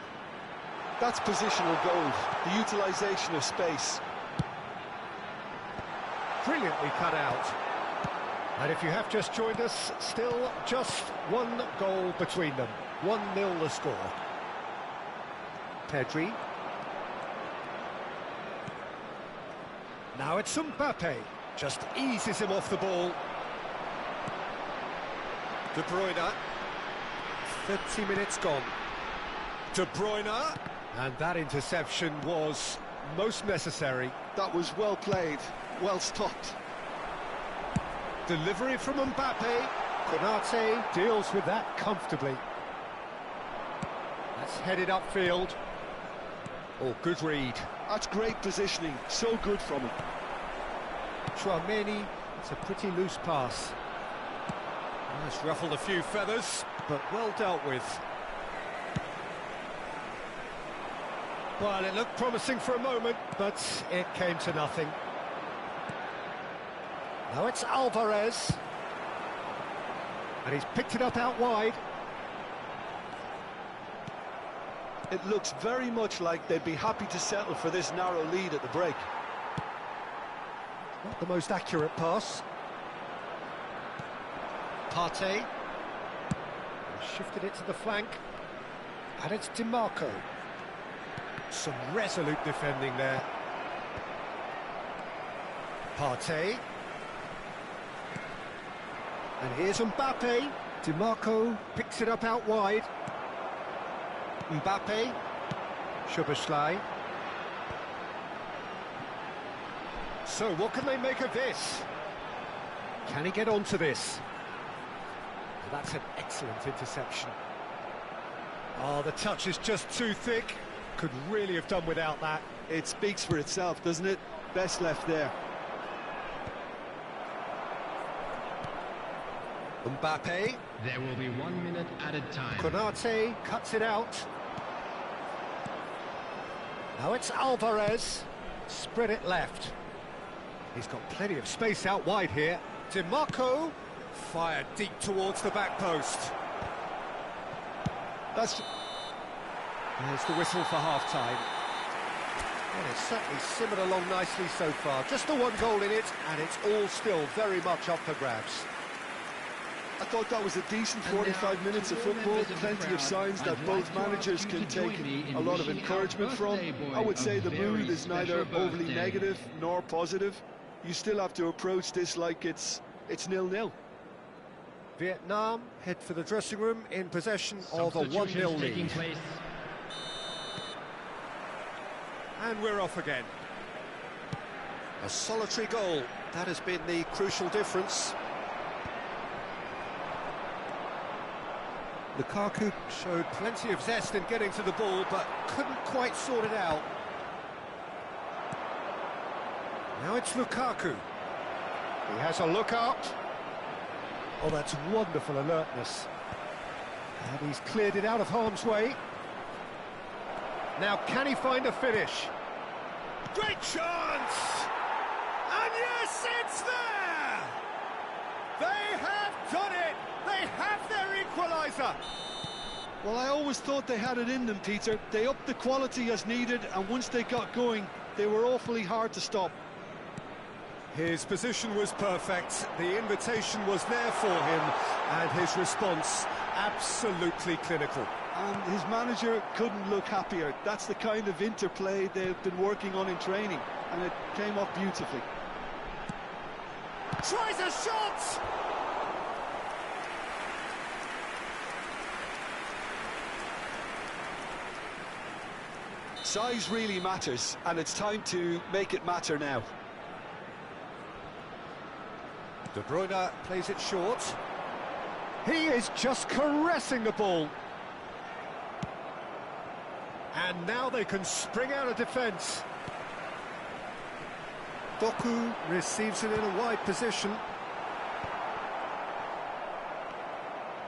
That's positional gold, the utilisation of space. Brilliantly cut out. And if you have just joined us, still just one goal between them. 1-0 the score. Pedri. Now it's Mbappe. Just eases him off the ball. De Bruyne. 30 minutes gone. De Bruyne. And that interception was most necessary. That was well played, well stopped. Delivery from Mbappe. Konate deals with that comfortably. That's headed upfield. Oh, good read. That's great positioning, so good from him. Tchouameni, it's a pretty loose pass. It's ruffled a few feathers, but well dealt with. Well, it looked promising for a moment, but it came to nothing. Now it's Alvarez. And he's picked it up out wide. It looks very much like they'd be happy to settle for this narrow lead at the break. Not the most accurate pass. Partey. Shifted it to the flank. And it's Dimarco. Some resolute defending there. Partey. And here's Mbappe. Dimarco picks it up out wide. Mbappe. Szoboszlai. So, what can they make of this? Can he get onto this? Well, that's an excellent interception. Oh, the touch is just too thick. Could really have done without that. It speaks for itself, doesn't it? Best left there. Mbappe. There will be 1 minute added time. Konate cuts it out. Now it's Alvarez. Spread it left. He's got plenty of space out wide here. DiMarco. Fired deep towards the back post. There's the whistle for half-time. Well, it's certainly simmered along nicely so far. Just the one goal in it, and it's all still very much up for grabs. I thought that was a decent 45 minutes of football, plenty of signs that both managers can take a lot of encouragement from. I would say the mood is neither overly negative nor positive. You still have to approach this like it's 0-0. Vietnam head for the dressing room in possession of a 1-0 lead. And we're off again. A solitary goal, that has been the crucial difference. Lukaku showed plenty of zest in getting to the ball, but couldn't quite sort it out. Now it's Lukaku. He has a look out. Oh, that's wonderful alertness. And he's cleared it out of harm's way. Now, can he find a finish? Great chance! And yes, it's there! They have done it! They have their equaliser! Well, I always thought they had it in them, Peter. They upped the quality as needed, and once they got going, they were awfully hard to stop. His position was perfect, the invitation was there for him, and his response absolutely clinical. And his manager couldn't look happier. That's the kind of interplay they've been working on in training, and it came off beautifully. Tries a shot! Size really matters, and it's time to make it matter now. De Bruyne plays it short. He is just caressing the ball. And now they can spring out of defence. Doku receives it in a wide position.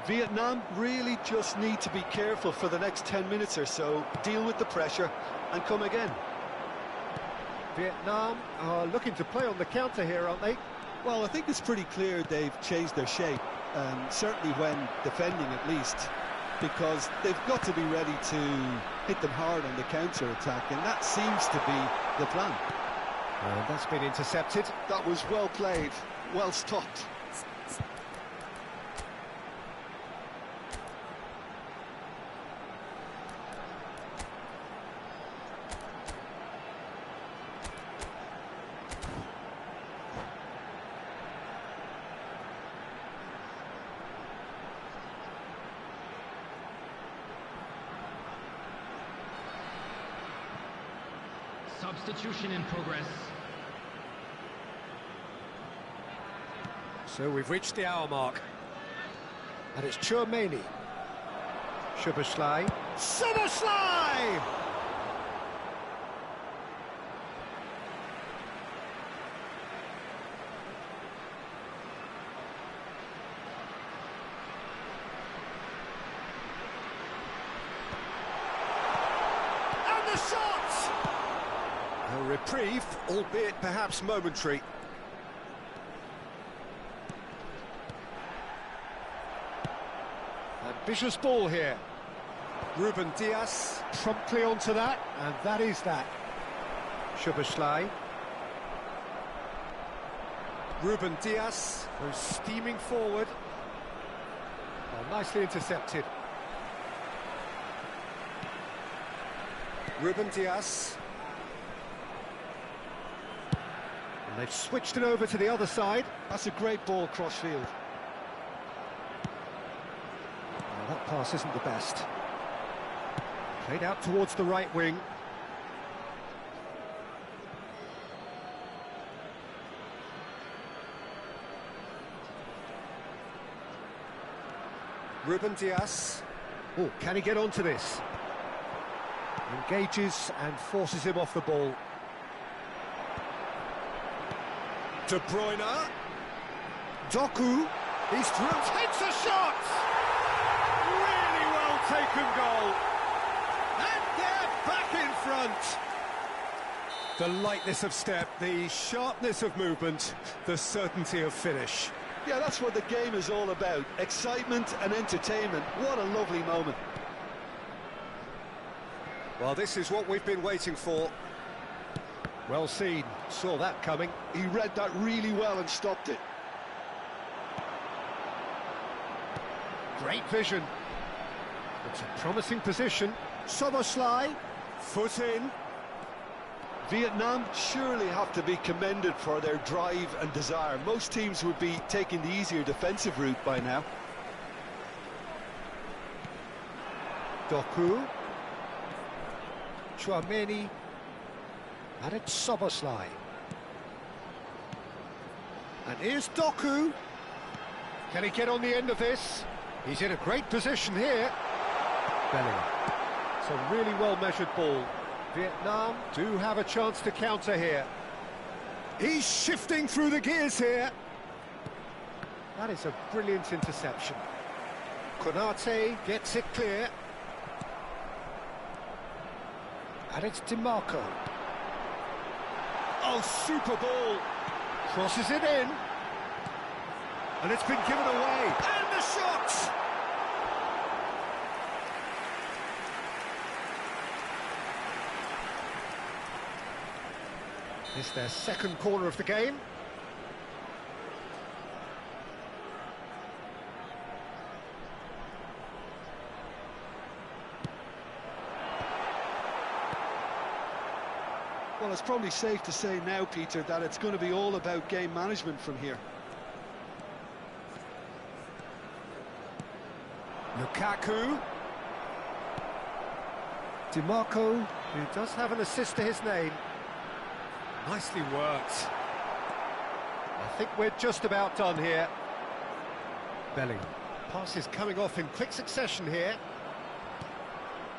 Vietnam really just need to be careful for the next 10 minutes or so, deal with the pressure and come again. Vietnam are looking to play on the counter here, aren't they? Well, I think it's pretty clear they've changed their shape, certainly when defending at least, because they've got to be ready to hit them hard on the counter-attack, and that seems to be the plan. And that's been intercepted. That was well played, well stopped. Substitution in progress. So we've reached the hour mark. And it's Tchouaméni. Szoboszlai. Szoboszlai! And the shot! A reprieve, albeit perhaps momentary. Ambitious ball here. Ruben Dias promptly onto that, and that is that. Szoboszlai. Ruben Dias goes steaming forward. Oh, nicely intercepted. Ruben Dias. And they've switched it over to the other side. That's a great ball cross-field. That pass isn't the best. Played out towards the right wing. Ruben Dias. Oh, can he get onto this? Engages and forces him off the ball. De Bruyne. Doku. He's through. Takes a shot! Really well taken goal. And they're back in front. The lightness of step, the sharpness of movement, the certainty of finish. Yeah, that's what the game is all about. Excitement and entertainment. What a lovely moment. Well, this is what we've been waiting for. Well seen, saw that coming. He read that really well and stopped it. Great vision. It's a promising position. Szoboszlai, foot in. Vietnam surely have to be commended for their drive and desire. Most teams would be taking the easier defensive route by now. Doku. Tchouaméni. And it's Szoboszlai. And here's Doku. Can he get on the end of this? He's in a great position here. Bellingham. It's a really well-measured ball. Vietnam do have a chance to counter here. He's shifting through the gears here. That is a brilliant interception. Konate gets it clear. And it's DiMarco. Oh, super ball. Crosses it in. And it's been given away. And the shot! It's their second corner of the game. Well, it's probably safe to say now, Peter, that it's going to be all about game management from here. Lukaku. DiMarco, who does have an assist to his name. Nicely worked. I think we're just about done here. Bellingham. Pass is coming off in quick succession here.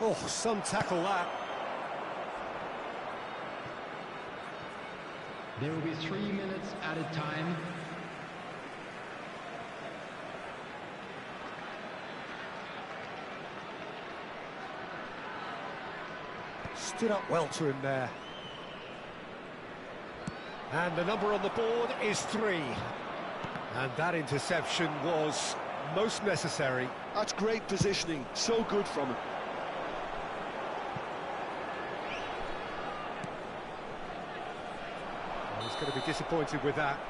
Oh, some tackle that. There will be 3 minutes added time. Stood up well to him there. And the number on the board is 3. And that interception was most necessary. That's great positioning, so good from him. Well, he's going to be disappointed with that.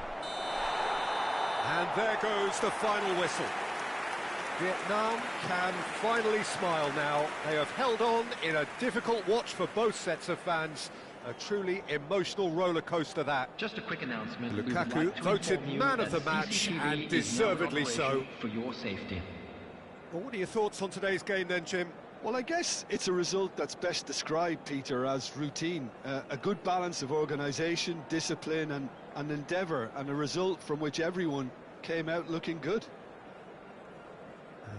And there goes the final whistle. Vietnam can finally smile now. They have held on in a difficult watch for both sets of fans. A truly emotional roller coaster that. Just a quick announcement. Lukaku voted man of the match, and deservedly so. For your safety. Well, what are your thoughts on today's game then, Jim? Well, I guess it's a result that's best described, Peter, as routine. A good balance of organisation, discipline and endeavour, and a result from which everyone came out looking good.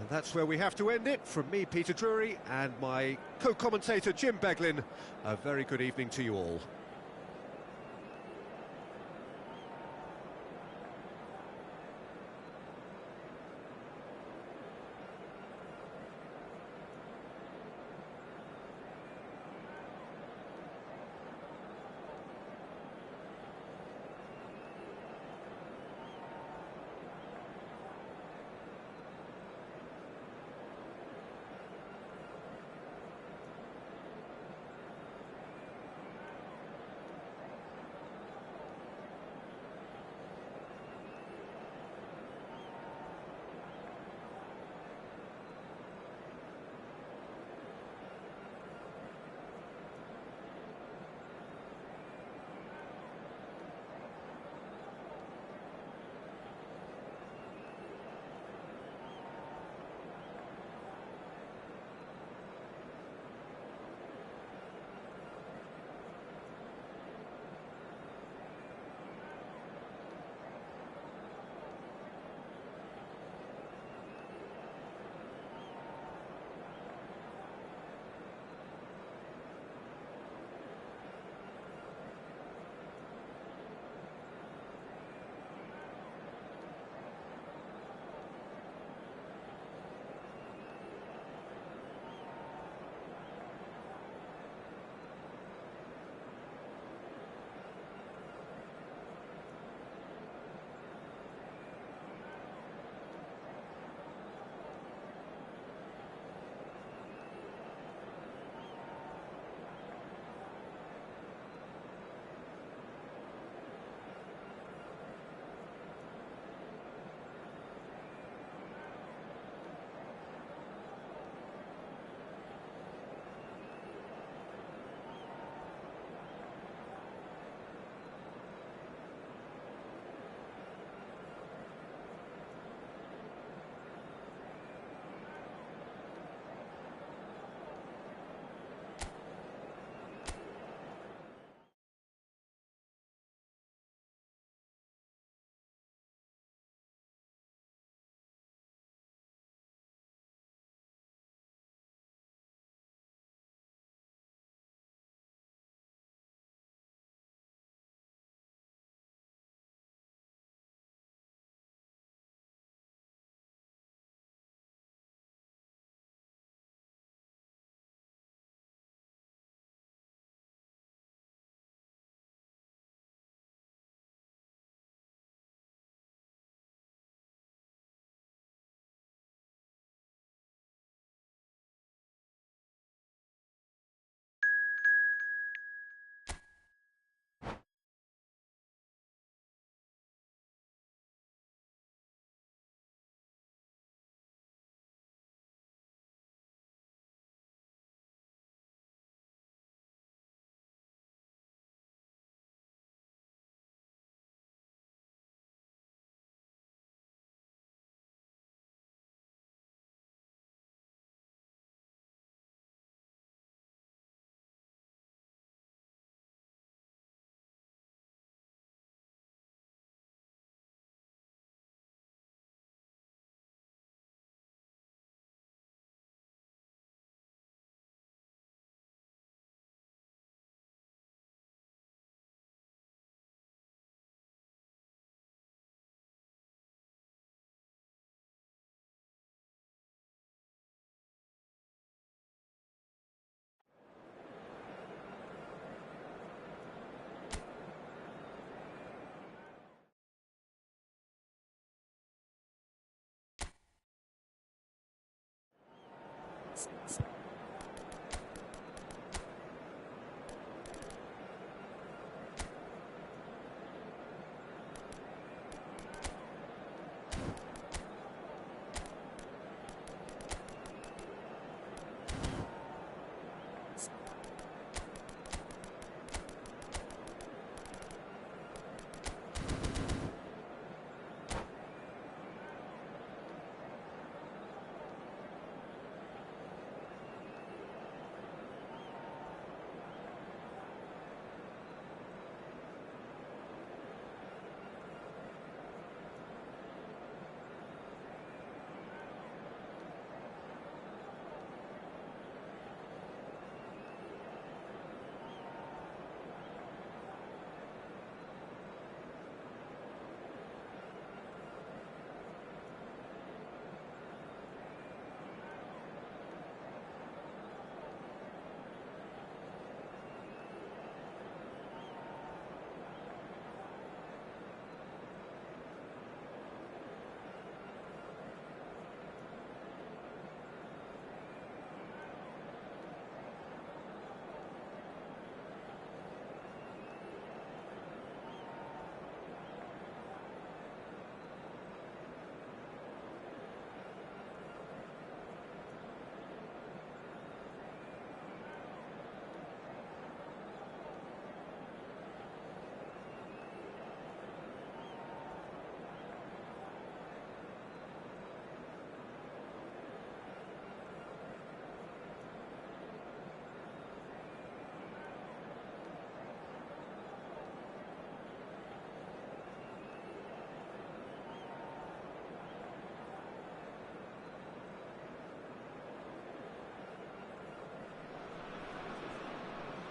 And that's where we have to end it. From me, Peter Drury, and my co-commentator, Jim Beglin. A very good evening to you all.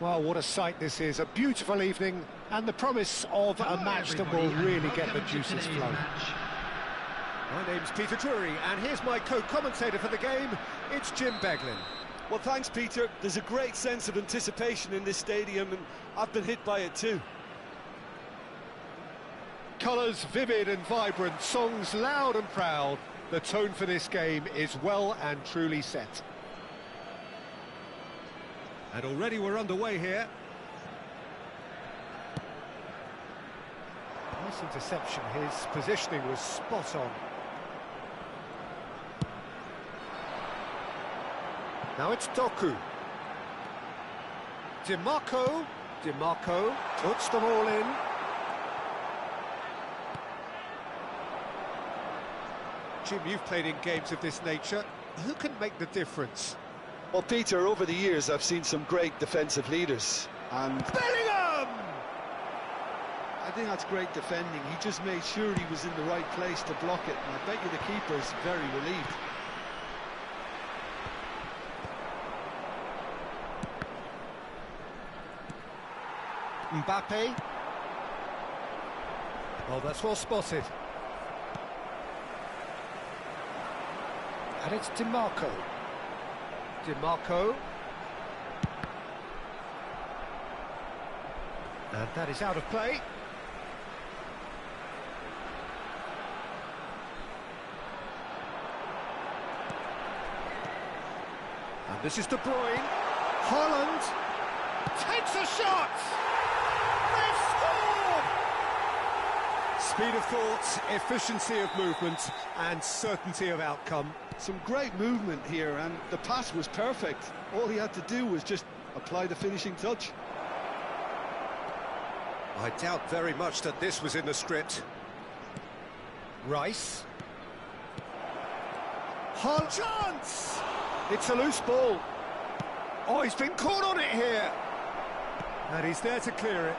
Well, what a sight this is. A beautiful evening and the promise of a match that will really get the juices flowing. My name's Peter Drury, and here's my co-commentator for the game. It's Jim Beglin. Well, thanks, Peter. There's a great sense of anticipation in this stadium, and I've been hit by it too. Colours vivid and vibrant, songs loud and proud. The tone for this game is well and truly set. And already we're underway here. Nice interception. His positioning was spot on. Now it's Doku. Dimarco. Dimarco puts them all in. Jim, you've played in games of this nature. Who can make the difference? Well, Peter, over the years I've seen some great defensive leaders, and Bellingham! I think that's great defending. He just made sure he was in the right place to block it, and I bet you the keeper's very relieved. Mbappe. Oh, that's well spotted. And it's Dimarco. Dimarco. And that is out of play. And this is De Bruyne. Haaland takes a shot! They've scored! Speed of thought, efficiency of movement, and certainty of outcome. Some great movement here, and the pass was perfect. All he had to do was just apply the finishing touch. I doubt very much that this was in the script. Rice. Chance! It's a loose ball. Oh, he's been caught on it here. And he's there to clear it.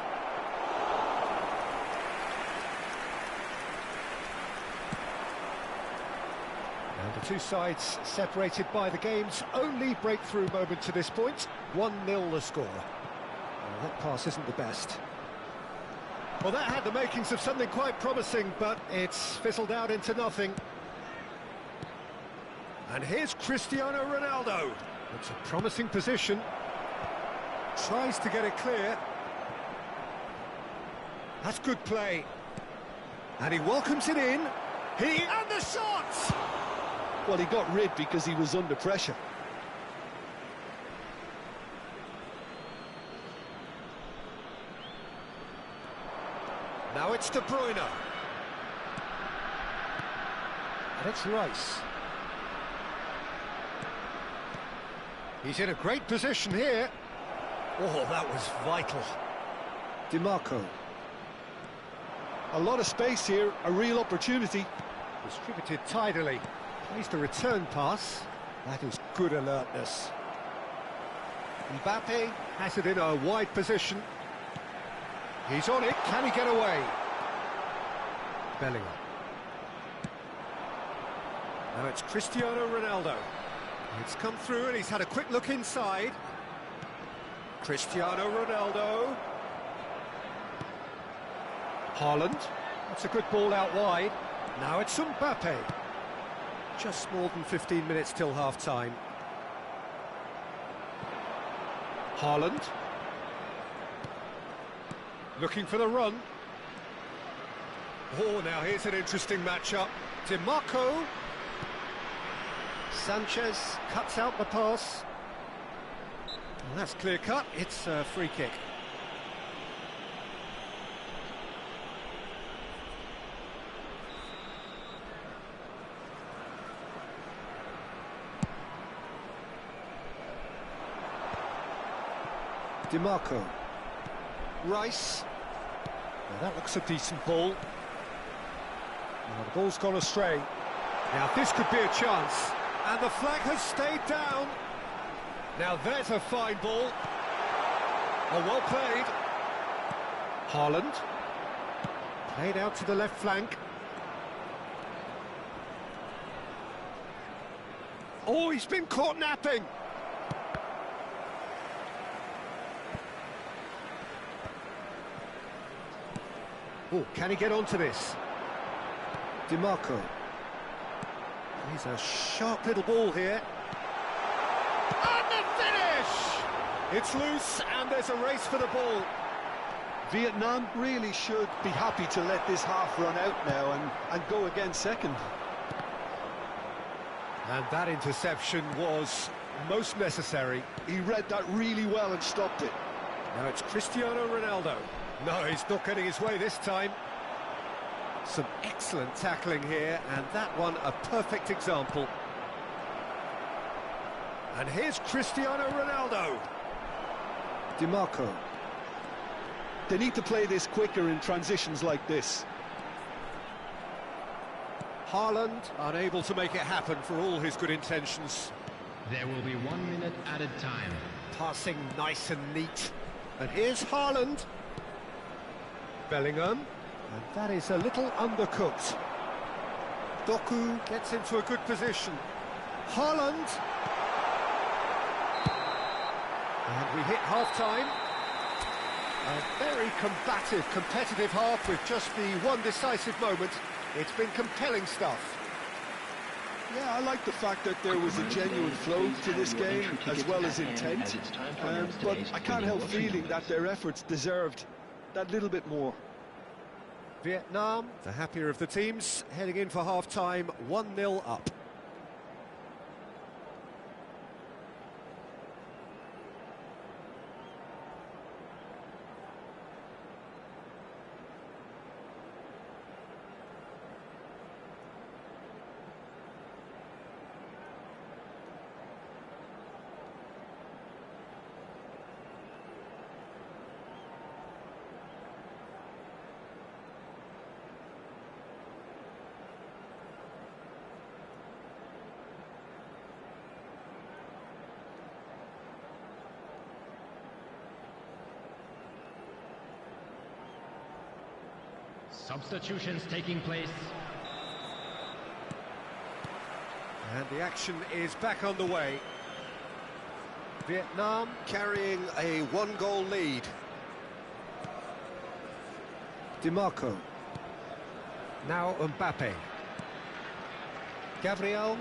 And the two sides separated by the game's only breakthrough moment to this point. 1-0 the score. Well, that pass isn't the best. Well, that had the makings of something quite promising, but it's fizzled out into nothing. And here's Cristiano Ronaldo. It's a promising position. Tries to get it clear. That's good play. And he welcomes it in. And the shot! Well, he got rid because he was under pressure. It's De Bruyne. And it's Rice. He's in a great position here. Oh, that was vital. DiMarco. A lot of space here, a real opportunity. Distributed tidily. Plays the return pass. That is good alertness. Mbappe has it in a wide position. He's on it. Can he get away? Bellingham. Now it's Cristiano Ronaldo. It's come through and he's had a quick look inside. Cristiano Ronaldo. Haaland. That's a good ball out wide. Now it's Mbappe. Just more than 15 minutes till half-time. Haaland. Looking for the run. Oh, now here's an interesting matchup. DiMarco. Sanchez cuts out the pass. And that's clear cut. It's a free kick. DiMarco. Rice. Now that looks a decent ball. Now the ball's gone astray. Now this could be a chance. And the flag has stayed down. Now there's a fine ball. Oh, well played. Haaland. Played out to the left flank. Oh, he's been caught napping. Oh, can he get onto this? DiMarco. He's a sharp little ball here. And the finish! It's loose and there's a race for the ball. Vietnam really should be happy to let this half run out now and go again second. And that interception was most necessary. He read that really well and stopped it. Now it's Cristiano Ronaldo. No, he's not getting his way this time. Some excellent tackling here, and that one a perfect example. And here's Cristiano Ronaldo. DiMarco. They need to play this quicker in transitions like this. Haaland unable to make it happen for all his good intentions. There will be 1 minute added time. Passing nice and neat. And here's Haaland. Bellingham. And that is a little undercooked. Doku gets into a good position. Haaland. And we hit half-time. A very combative, competitive half with just the one decisive moment. It's been compelling stuff. Yeah, I like the fact that there was a genuine flow to this game as well as intent. But I can't help feeling that their efforts deserved that little bit more. Vietnam, the happier of the teams, heading in for half-time, 1-0 up. Substitutions taking place. And the action is back on the way. Vietnam carrying a one-goal lead. DiMarco. Now Mbappe. Gabriel.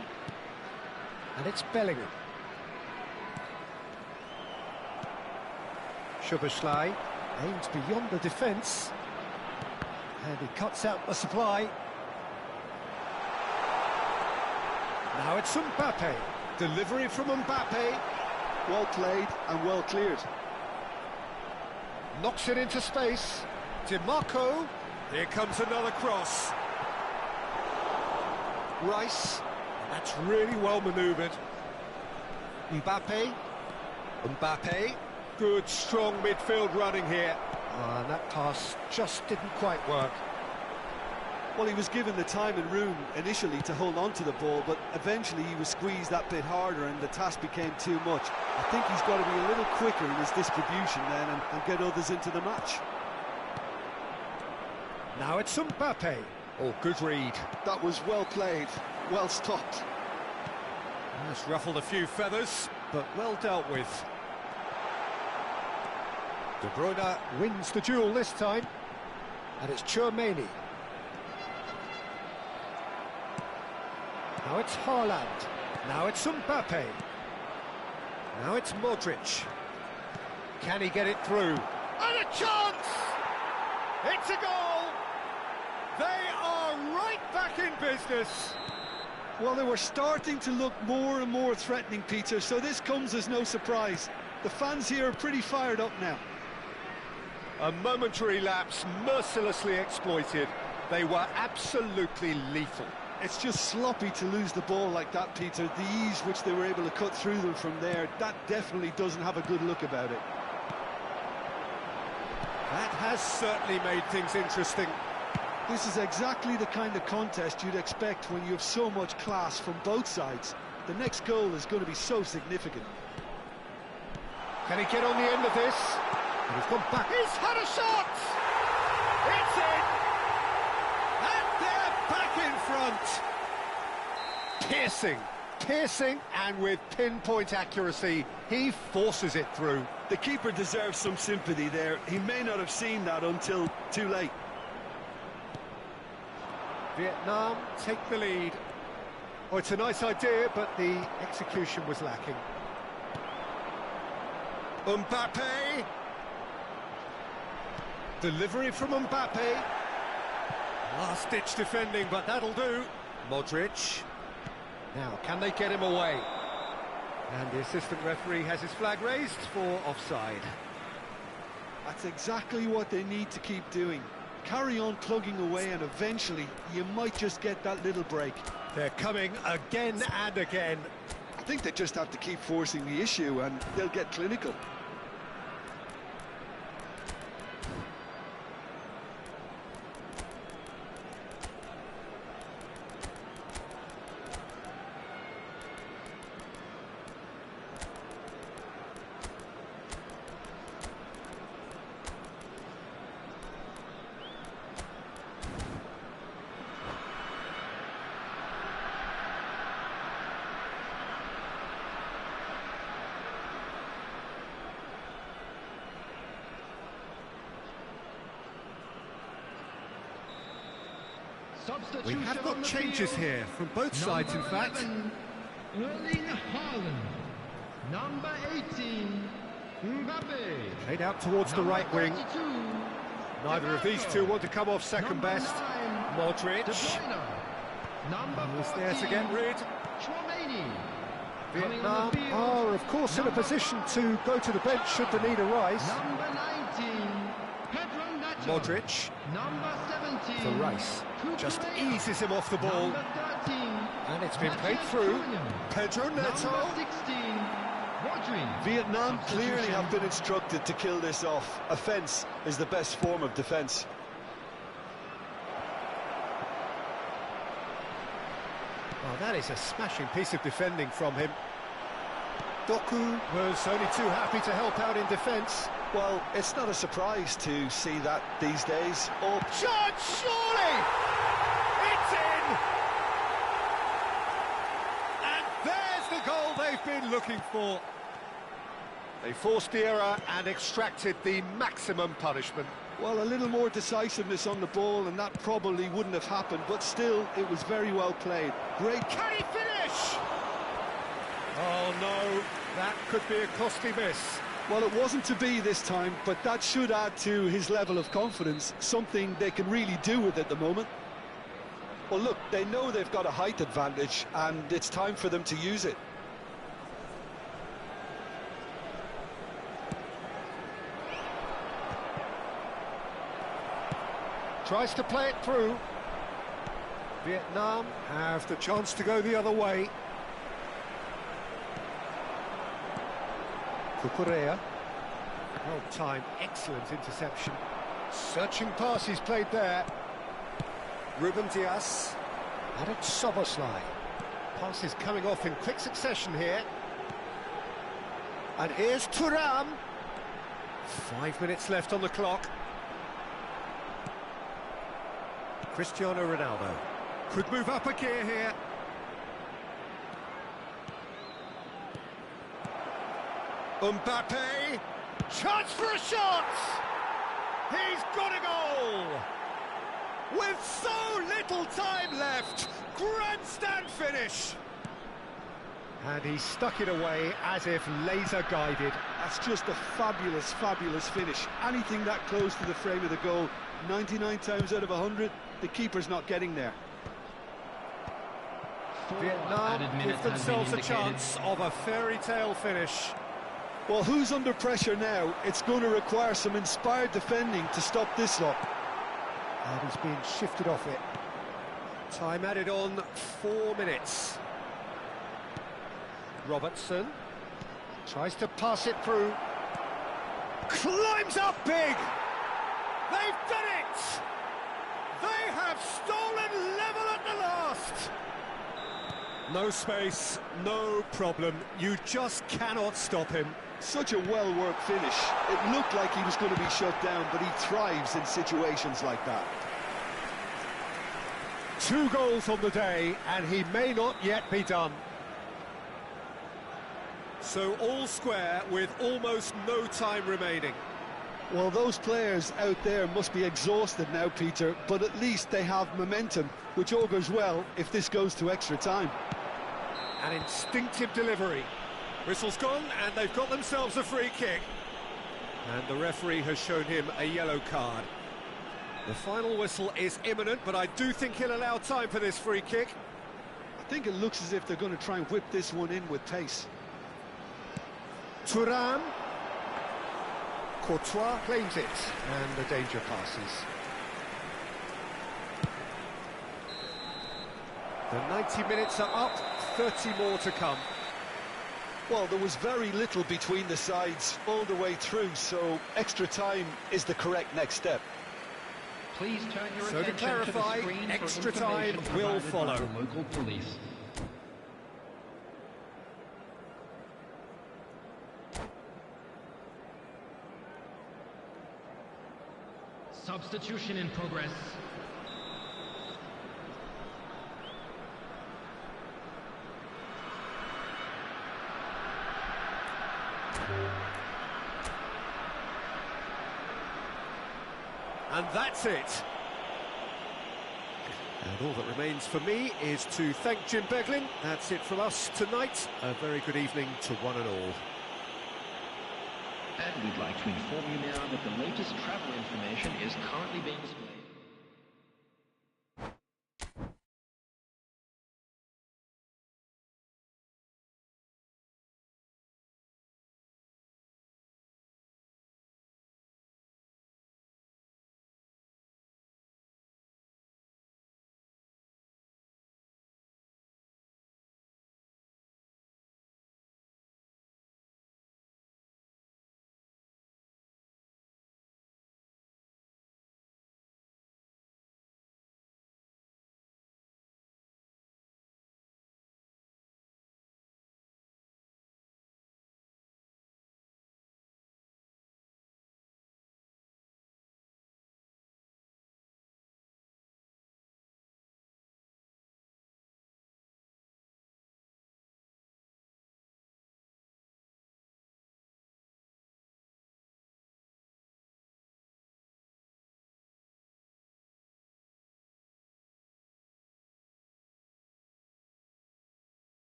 And it's Bellingham. Szoboszlai aims beyond the defence. And he cuts out the supply. Now it's Mbappe. Delivery from Mbappe. Well played and well cleared. Knocks it into space. DiMarco. Here comes another cross. Rice. That's really well manoeuvred. Mbappe. Mbappe. Good, strong midfield running here. And that pass just didn't quite work. Well, he was given the time and room initially to hold on to the ball, but eventually he was squeezed that bit harder and the task became too much. I think he's got to be a little quicker in his distribution then and get others into the match. Now it's Mbappe. Oh, good read. That was well played, well stopped. That's ruffled a few feathers, but well dealt with. De Bruyne wins the duel this time, and it's Tchouaméni. Now it's Haaland. Now it's Mbappe. Now it's Modric. Can he get it through? And a chance! It's a goal! They are right back in business. Well, they were starting to look more and more threatening, Peter, so this comes as no surprise. The fans here are pretty fired up now. A momentary lapse mercilessly exploited. They were absolutely lethal. It's just sloppy to lose the ball like that, Peter. The ease which they were able to cut through them from there, that definitely doesn't have a good look about it. That has certainly made things interesting. This is exactly the kind of contest you'd expect when you have so much class from both sides. The next goal is going to be so significant. Can he get on the end of this? And he's gone back. He's had a shot! It's in! And they're back in front! Piercing, and with pinpoint accuracy, he forces it through. The keeper deserves some sympathy there. He may not have seen that until too late. Vietnam take the lead. Oh, it's a nice idea, but the execution was lacking. Mbappe. Delivery from Mbappe. Last-ditch defending, but that'll do. Modric. Now, can they get him away? And the assistant referee has his flag raised for offside. That's exactly what they need to keep doing. Carry on plugging away and eventually you might just get that little break. They're coming again and again. I think they just have to keep forcing the issue and they'll get clinical. We have got changes here from both sides, in fact. Erling Haaland. Number 18, Mbappe. Played out towards the right wing. Neither of these two want to come off second best. Modric. Who's there to get rid? Vietnam are, of course, in a position to go to the bench should the need arise. Number 19, Pedro Nacho. Modric. Number 17, For Rice. Just eases him off the ball. Number 13, And it's been played through. Pedro Neto. Number 16, Rodri. Vietnam clearly have been instructed to kill this off. Offence is the best form of defence. Oh, that is a smashing piece of defending from him. Doku was only too happy to help out in defence. Well, it's not a surprise to see that these days. Oh, Chance, surely! It's in! And there's the goal they've been looking for. They forced the error and extracted the maximum punishment. well, a little more decisiveness on the ball and that probably wouldn't have happened, but still, it was very well played. Great. Can he finish? Oh no, that could be a costly miss. Well, it wasn't to be this time, but that should add to his level of confidence, something they can really do with at the moment. Well, look, they know they've got a height advantage, and it's time for them to use it. Tries to play it through. Vietnam have the chance to go the other way. Cucurella. Well timed, excellent interception. Searching pass he's played there. Ruben Dias. Added Soboslai. Passes coming off in quick succession here. And here's Thuram. 5 minutes left on the clock. Cristiano Ronaldo. Could move up a gear here. Mbappe. Chance for a shot! He's got a goal! With so little time left, grandstand finish! And he stuck it away as if laser-guided. That's just a fabulous, fabulous finish. Anything that close to the frame of the goal, 99 times out of 100, the keeper's not getting there. Vietnam give themselves a chance of a fairy tale finish. Well, who's under pressure now? It's going to require some inspired defending to stop this lot. And he's being shifted off it. Time added on, 4 minutes. Robertson tries to pass it through. Climbs up big! They've done it! They have stolen level at the last! No space, no problem. You just cannot stop him. Such a well-worked finish. It looked like he was going to be shut down, but he thrives in situations like that. 2 goals on the day, and he may not yet be done. So all square with almost no time remaining. Well, those players out there must be exhausted now, Peter, but at least they have momentum, which augurs well if this goes to extra time. An instinctive delivery. Whistle's gone, and they've got themselves a free kick. And the referee has shown him a yellow card. The final whistle is imminent, but I do think he'll allow time for this free kick. I think it looks as if they're going to try and whip this one in with pace. Thuram. Courtois claims it, and the danger passes. The 90 minutes are up, 30 more to come. Well, there was very little between the sides all the way through, so extra time is the correct next step. Please turn your So to attention clarify, to the screen extra for time information will provided follow. by the local police. Substitution in progress. And that's it. And all that remains for me is to thank Jim Beglin. That's it from us tonight. A very good evening to one and all. And we'd like to inform you now that the latest travel information is currently being displayed.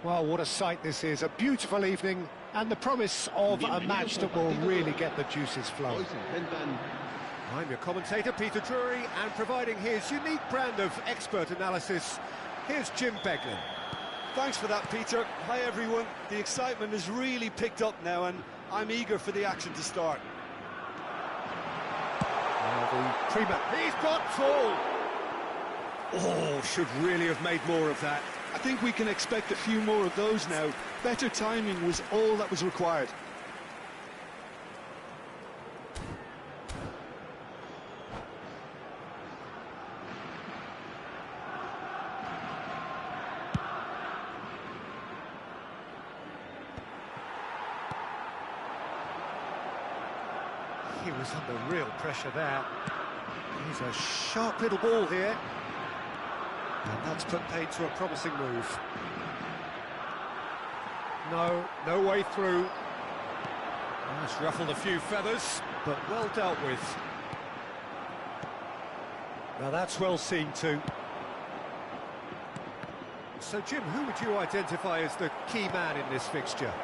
Well, what a sight this is, a beautiful evening, and the promise of a match that will really get the juices flowing. I'm your commentator, Peter Drury, and providing his unique brand of expert analysis, here's Jim Beglin. Thanks for that, Peter. Hi, everyone. The excitement has really picked up now, and I'm eager for the action to start. He's got full! Oh, should really have made more of that. I think we can expect a few more of those now. Better timing was all that was required. He was under real pressure there. He's a sharp little ball here. And that's put paid to a promising move. No way through. That's ruffled a few feathers, but well dealt with. Now that's well seen too. So Jim, who would you identify as the key man in this fixture?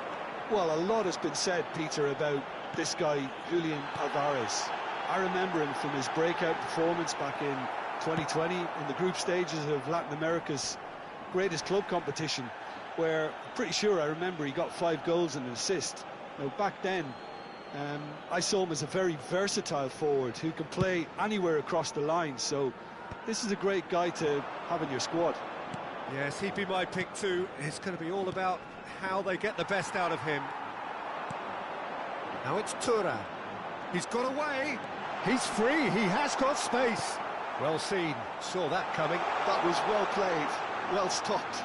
Well, a lot has been said, Peter, about this guy, Julian Alvarez. I remember him from his breakout performance back in 2020 in the group stages of Latin America's greatest club competition, where I'm pretty sure I remember he got 5 goals and an assist. Now, back then, I saw him as a very versatile forward who can play anywhere across the line, so this is a great guy to have in your squad. Yes, he'd be my pick too. It's going to be all about how they get the best out of him. Now it's Thuram. He's got away. He's free. He has got space. Well seen. Saw that coming. That was well played. Well stopped.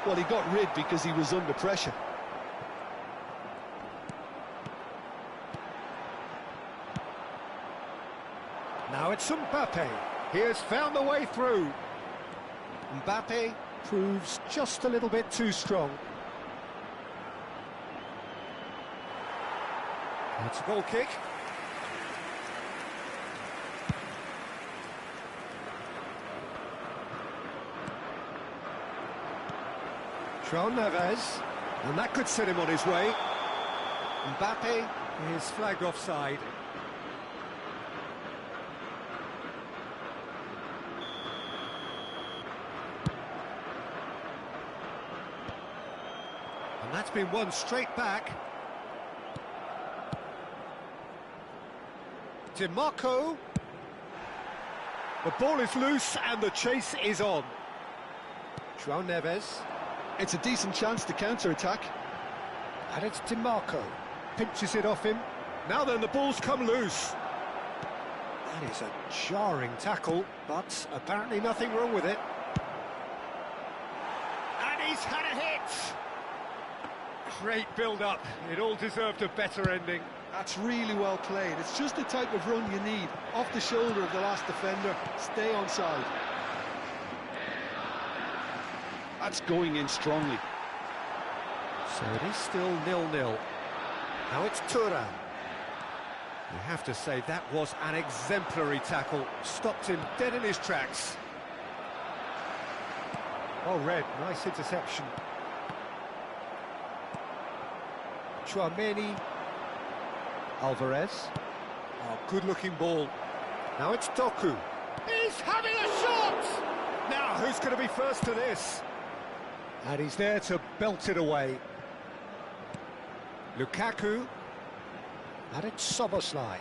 Well, he got rid because he was under pressure. Now it's Mbappe. He has found the way through. Mbappe proves just a little bit too strong. That's a goal kick. João Neves, and that could set him on his way. Mbappe is flagged offside. And that's been won straight back. DiMarco. The ball is loose and the chase is on. João Neves. It's a decent chance to counter-attack. And it's DiMarco. Pinches it off him. Now then, the ball's come loose. That is a jarring tackle, but apparently nothing wrong with it. And he's had a hit. Great build-up. It all deserved a better ending. That's really well played. It's just the type of run you need. Off the shoulder of the last defender, stay onside. That's going in strongly. So it is still 0-0. Now it's Thuram. You have to say that was an exemplary tackle. Stopped him dead in his tracks. Well read, nice interception. Tchouaméni. Alvarez. Oh, good-looking ball. Now it's Doku. He's having a shot! Now, who's going to be first to this? And he's there to belt it away. Lukaku. And it's Szoboszlai.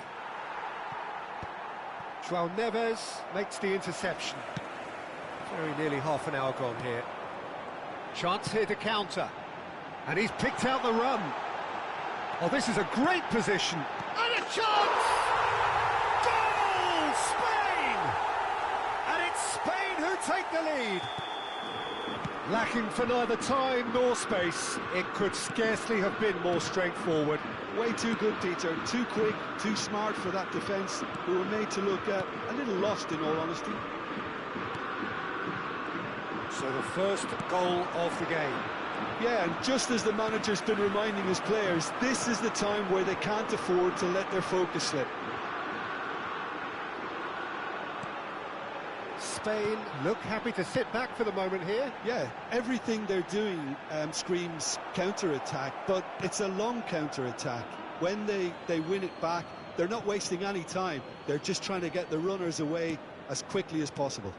João Neves makes the interception. Very nearly half an hour gone here. Chance here to counter. And he's picked out the run. Oh, this is a great position. And a chance! Goal! Spain! And it's Spain who take the lead. Lacking for neither time nor space. It could scarcely have been more straightforward. Way too good, Peter. Too quick, too smart for that defence, who were made to look a little lost, in all honesty. So the first goal of the game. Yeah, and just as the manager's been reminding his players, this is the time where they can't afford to let their focus slip. Spain look happy to sit back for the moment here. Yeah, everything they're doing screams counter-attack, but it's a long counter-attack. When they win it back, they're not wasting any time. They're just trying to get the runners away as quickly as possible.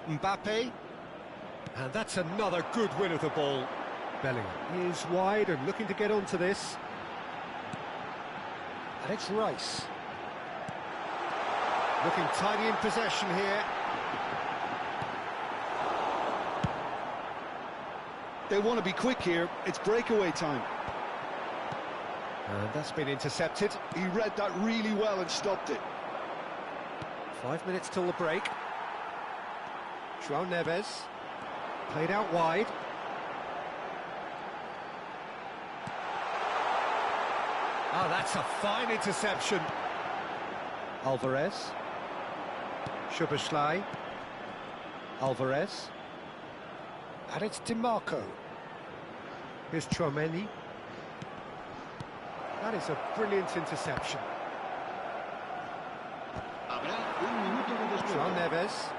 Mbappe. And that's another good win of the ball. Bellingham is wide and looking to get onto this. And it's Rice. Looking tidy in possession here. They want to be quick here. It's breakaway time. And that's been intercepted. He read that really well and stopped it. 5 minutes till the break. João Neves. Played out wide. Oh, that's a fine interception. Alvarez. Szoboszlai. Alvarez. And it's DiMarco. Here's Tchouaméni. That is a brilliant interception. João Neves.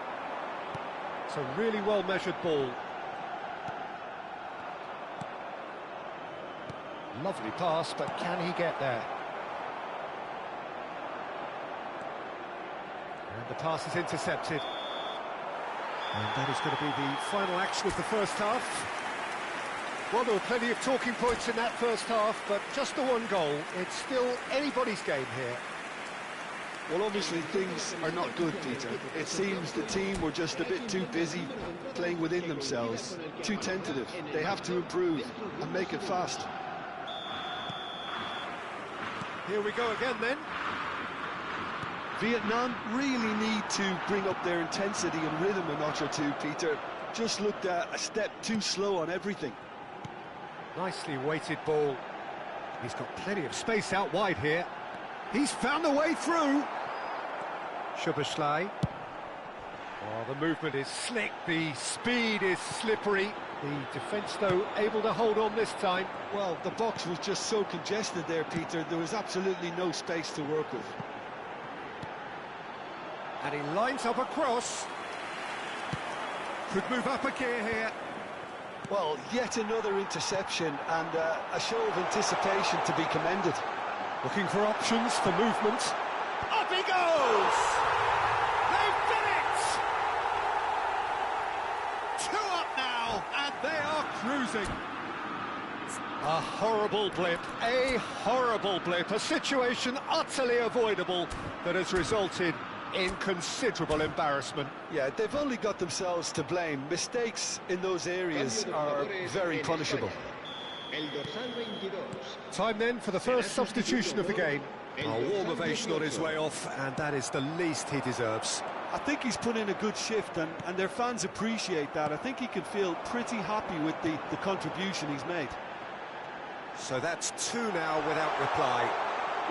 It's a really well-measured ball. Lovely pass, but can he get there? And the pass is intercepted. And that is going to be the final action of the first half. Well, there were plenty of talking points in that first half, but just the one goal. It's still anybody's game here. Well, obviously things are not good, Peter. It seems the team were just a bit too busy playing within themselves, too tentative. They have to improve and make it fast. Here we go again then. Vietnam really need to bring up their intensity and rhythm a notch or two, Peter. Just looked a step too slow on everything. Nicely weighted ball. He's got plenty of space out wide here. He's found a way through. Szoboszlai. Oh, the movement is slick, the speed is slippery. The defence, though, able to hold on this time. Well, the box was just so congested there, Peter. There was absolutely no space to work with. And he lines up a cross. Could move up a gear here. Well, yet another interception and a show of anticipation to be commended. Looking for options for movement. Up he goes! They've done it! 2 up now, and they are cruising. A horrible blip, a situation utterly avoidable that has resulted in considerable embarrassment. Yeah, they've only got themselves to blame. Mistakes in those areas are very punishable. Time then for the first substitution of the game. A warm ovation on his way off, and that is the least he deserves. I think he's put in a good shift, and their fans appreciate that. I think he can feel pretty happy with the contribution he's made. So that's 2 now without reply.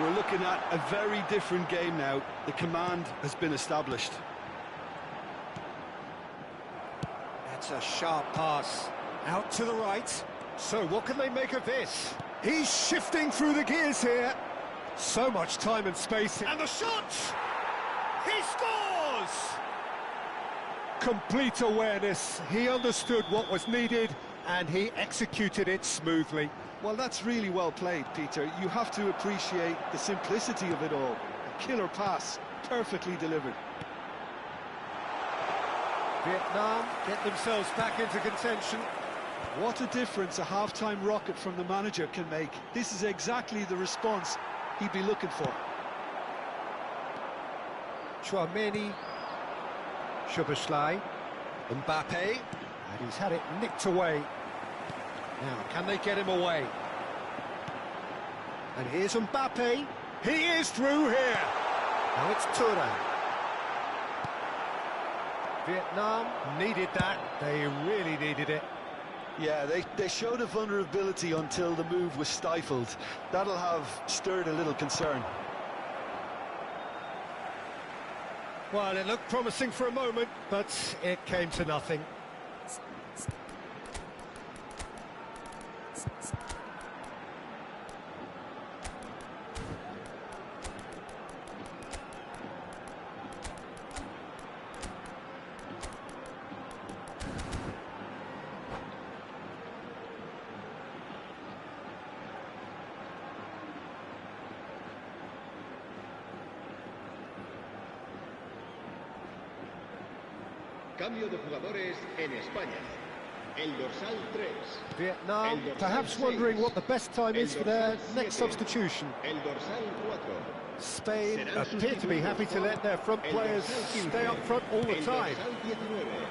We're looking at a very different game now. The command has been established. That's a sharp pass. Out to the right. So what can they make of this? He's shifting through the gears here. So much time and space. And the shot! He scores! Complete awareness. He understood what was needed and he executed it smoothly. Well, that's really well played, Peter. You have to appreciate the simplicity of it all. A killer pass, perfectly delivered. Vietnam get themselves back into contention. What a difference a half-time rocket from the manager can make. This is exactly the response he'd be looking for. Chouameni, Szoboszlai, Mbappe, and he's had it nicked away. Now, can they get him away? And here's Mbappe. He is through here. Now it's Thuram. Vietnam needed that. They really needed it. Yeah, they showed a vulnerability until the move was stifled. That'll have stirred a little concern. Well, it looked promising for a moment, but it came to nothing. Cambio de jugadores en España. El dorsal 3. Vietnam perhaps wondering what the best time is for their next substitution. El dorsal 4. Spain appear to be happy to let their front players stay up front all the time.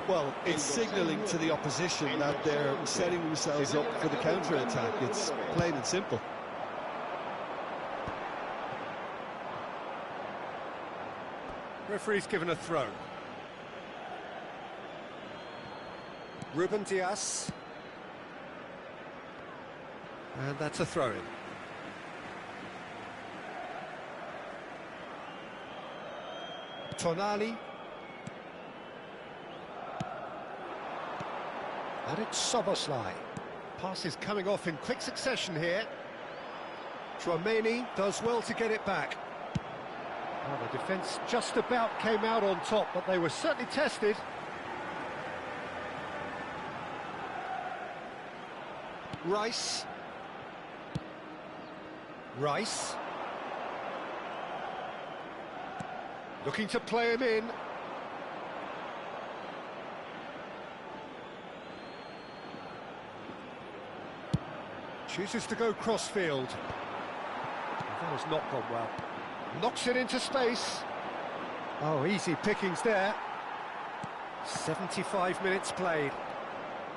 Well, it's signalling to the opposition that they're setting themselves up for the counter-attack. It's plain and simple. Referee's given a throw. Ruben Dias. And that's a throw-in. Tonali. And it's Szoboszlai. Pass is coming off in quick succession here. Chouameni does well to get it back. Well, the defence just about came out on top, but they were certainly tested. Rice. Looking to play him in. Chooses to go cross-field. That has not gone well. Knocks it into space. Oh, easy pickings there. 75 minutes played.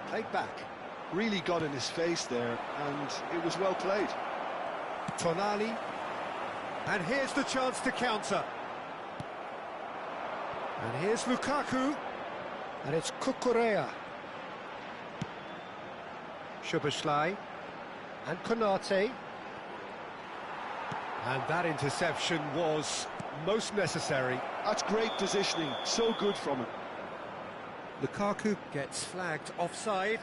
Played back. Really got in his face there, and it was well played. Tonali. And here's the chance to counter. And here's Lukaku. And it's Cucurella. Szoboszlai. And Konate. And that interception was most necessary. That's great positioning, so good from him. Lukaku gets flagged offside.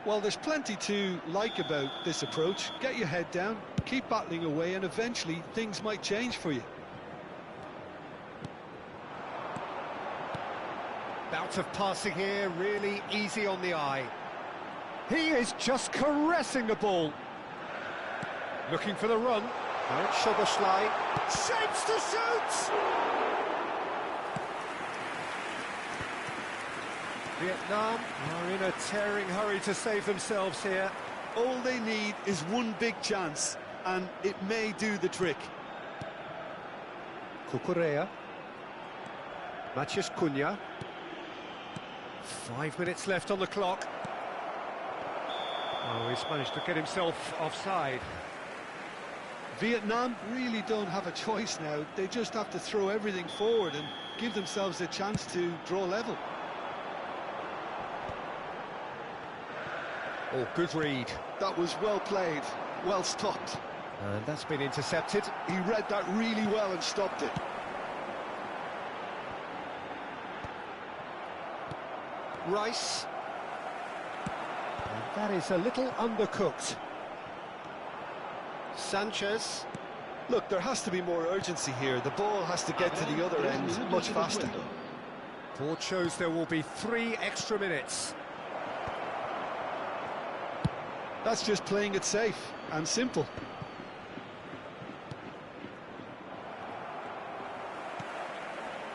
Well, there's plenty to like about this approach. Get your head down, keep battling away, and eventually things might change for you. Bout of passing here, really easy on the eye. He is just caressing the ball. Looking for the run. Now it's Szoboszlai. Shapes to shoot! Vietnam are in a tearing hurry to save themselves here. All they need is one big chance, and it may do the trick. Cucurella. Maciej Cunha. 5 minutes left on the clock. Oh, he's managed to get himself offside. Vietnam really don't have a choice now. They just have to throw everything forward and give themselves a chance to draw level. Oh, good read. That was well played, well stopped. And that's been intercepted. He read that really well and stopped it. Rice. And that is a little undercooked. Sanchez. Look, there has to be more urgency here. The ball has to get to the other end much faster. Board shows there will be 3 extra minutes. That's just playing it safe and simple.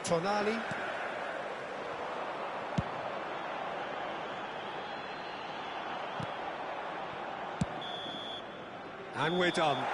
Tonali. And we're done.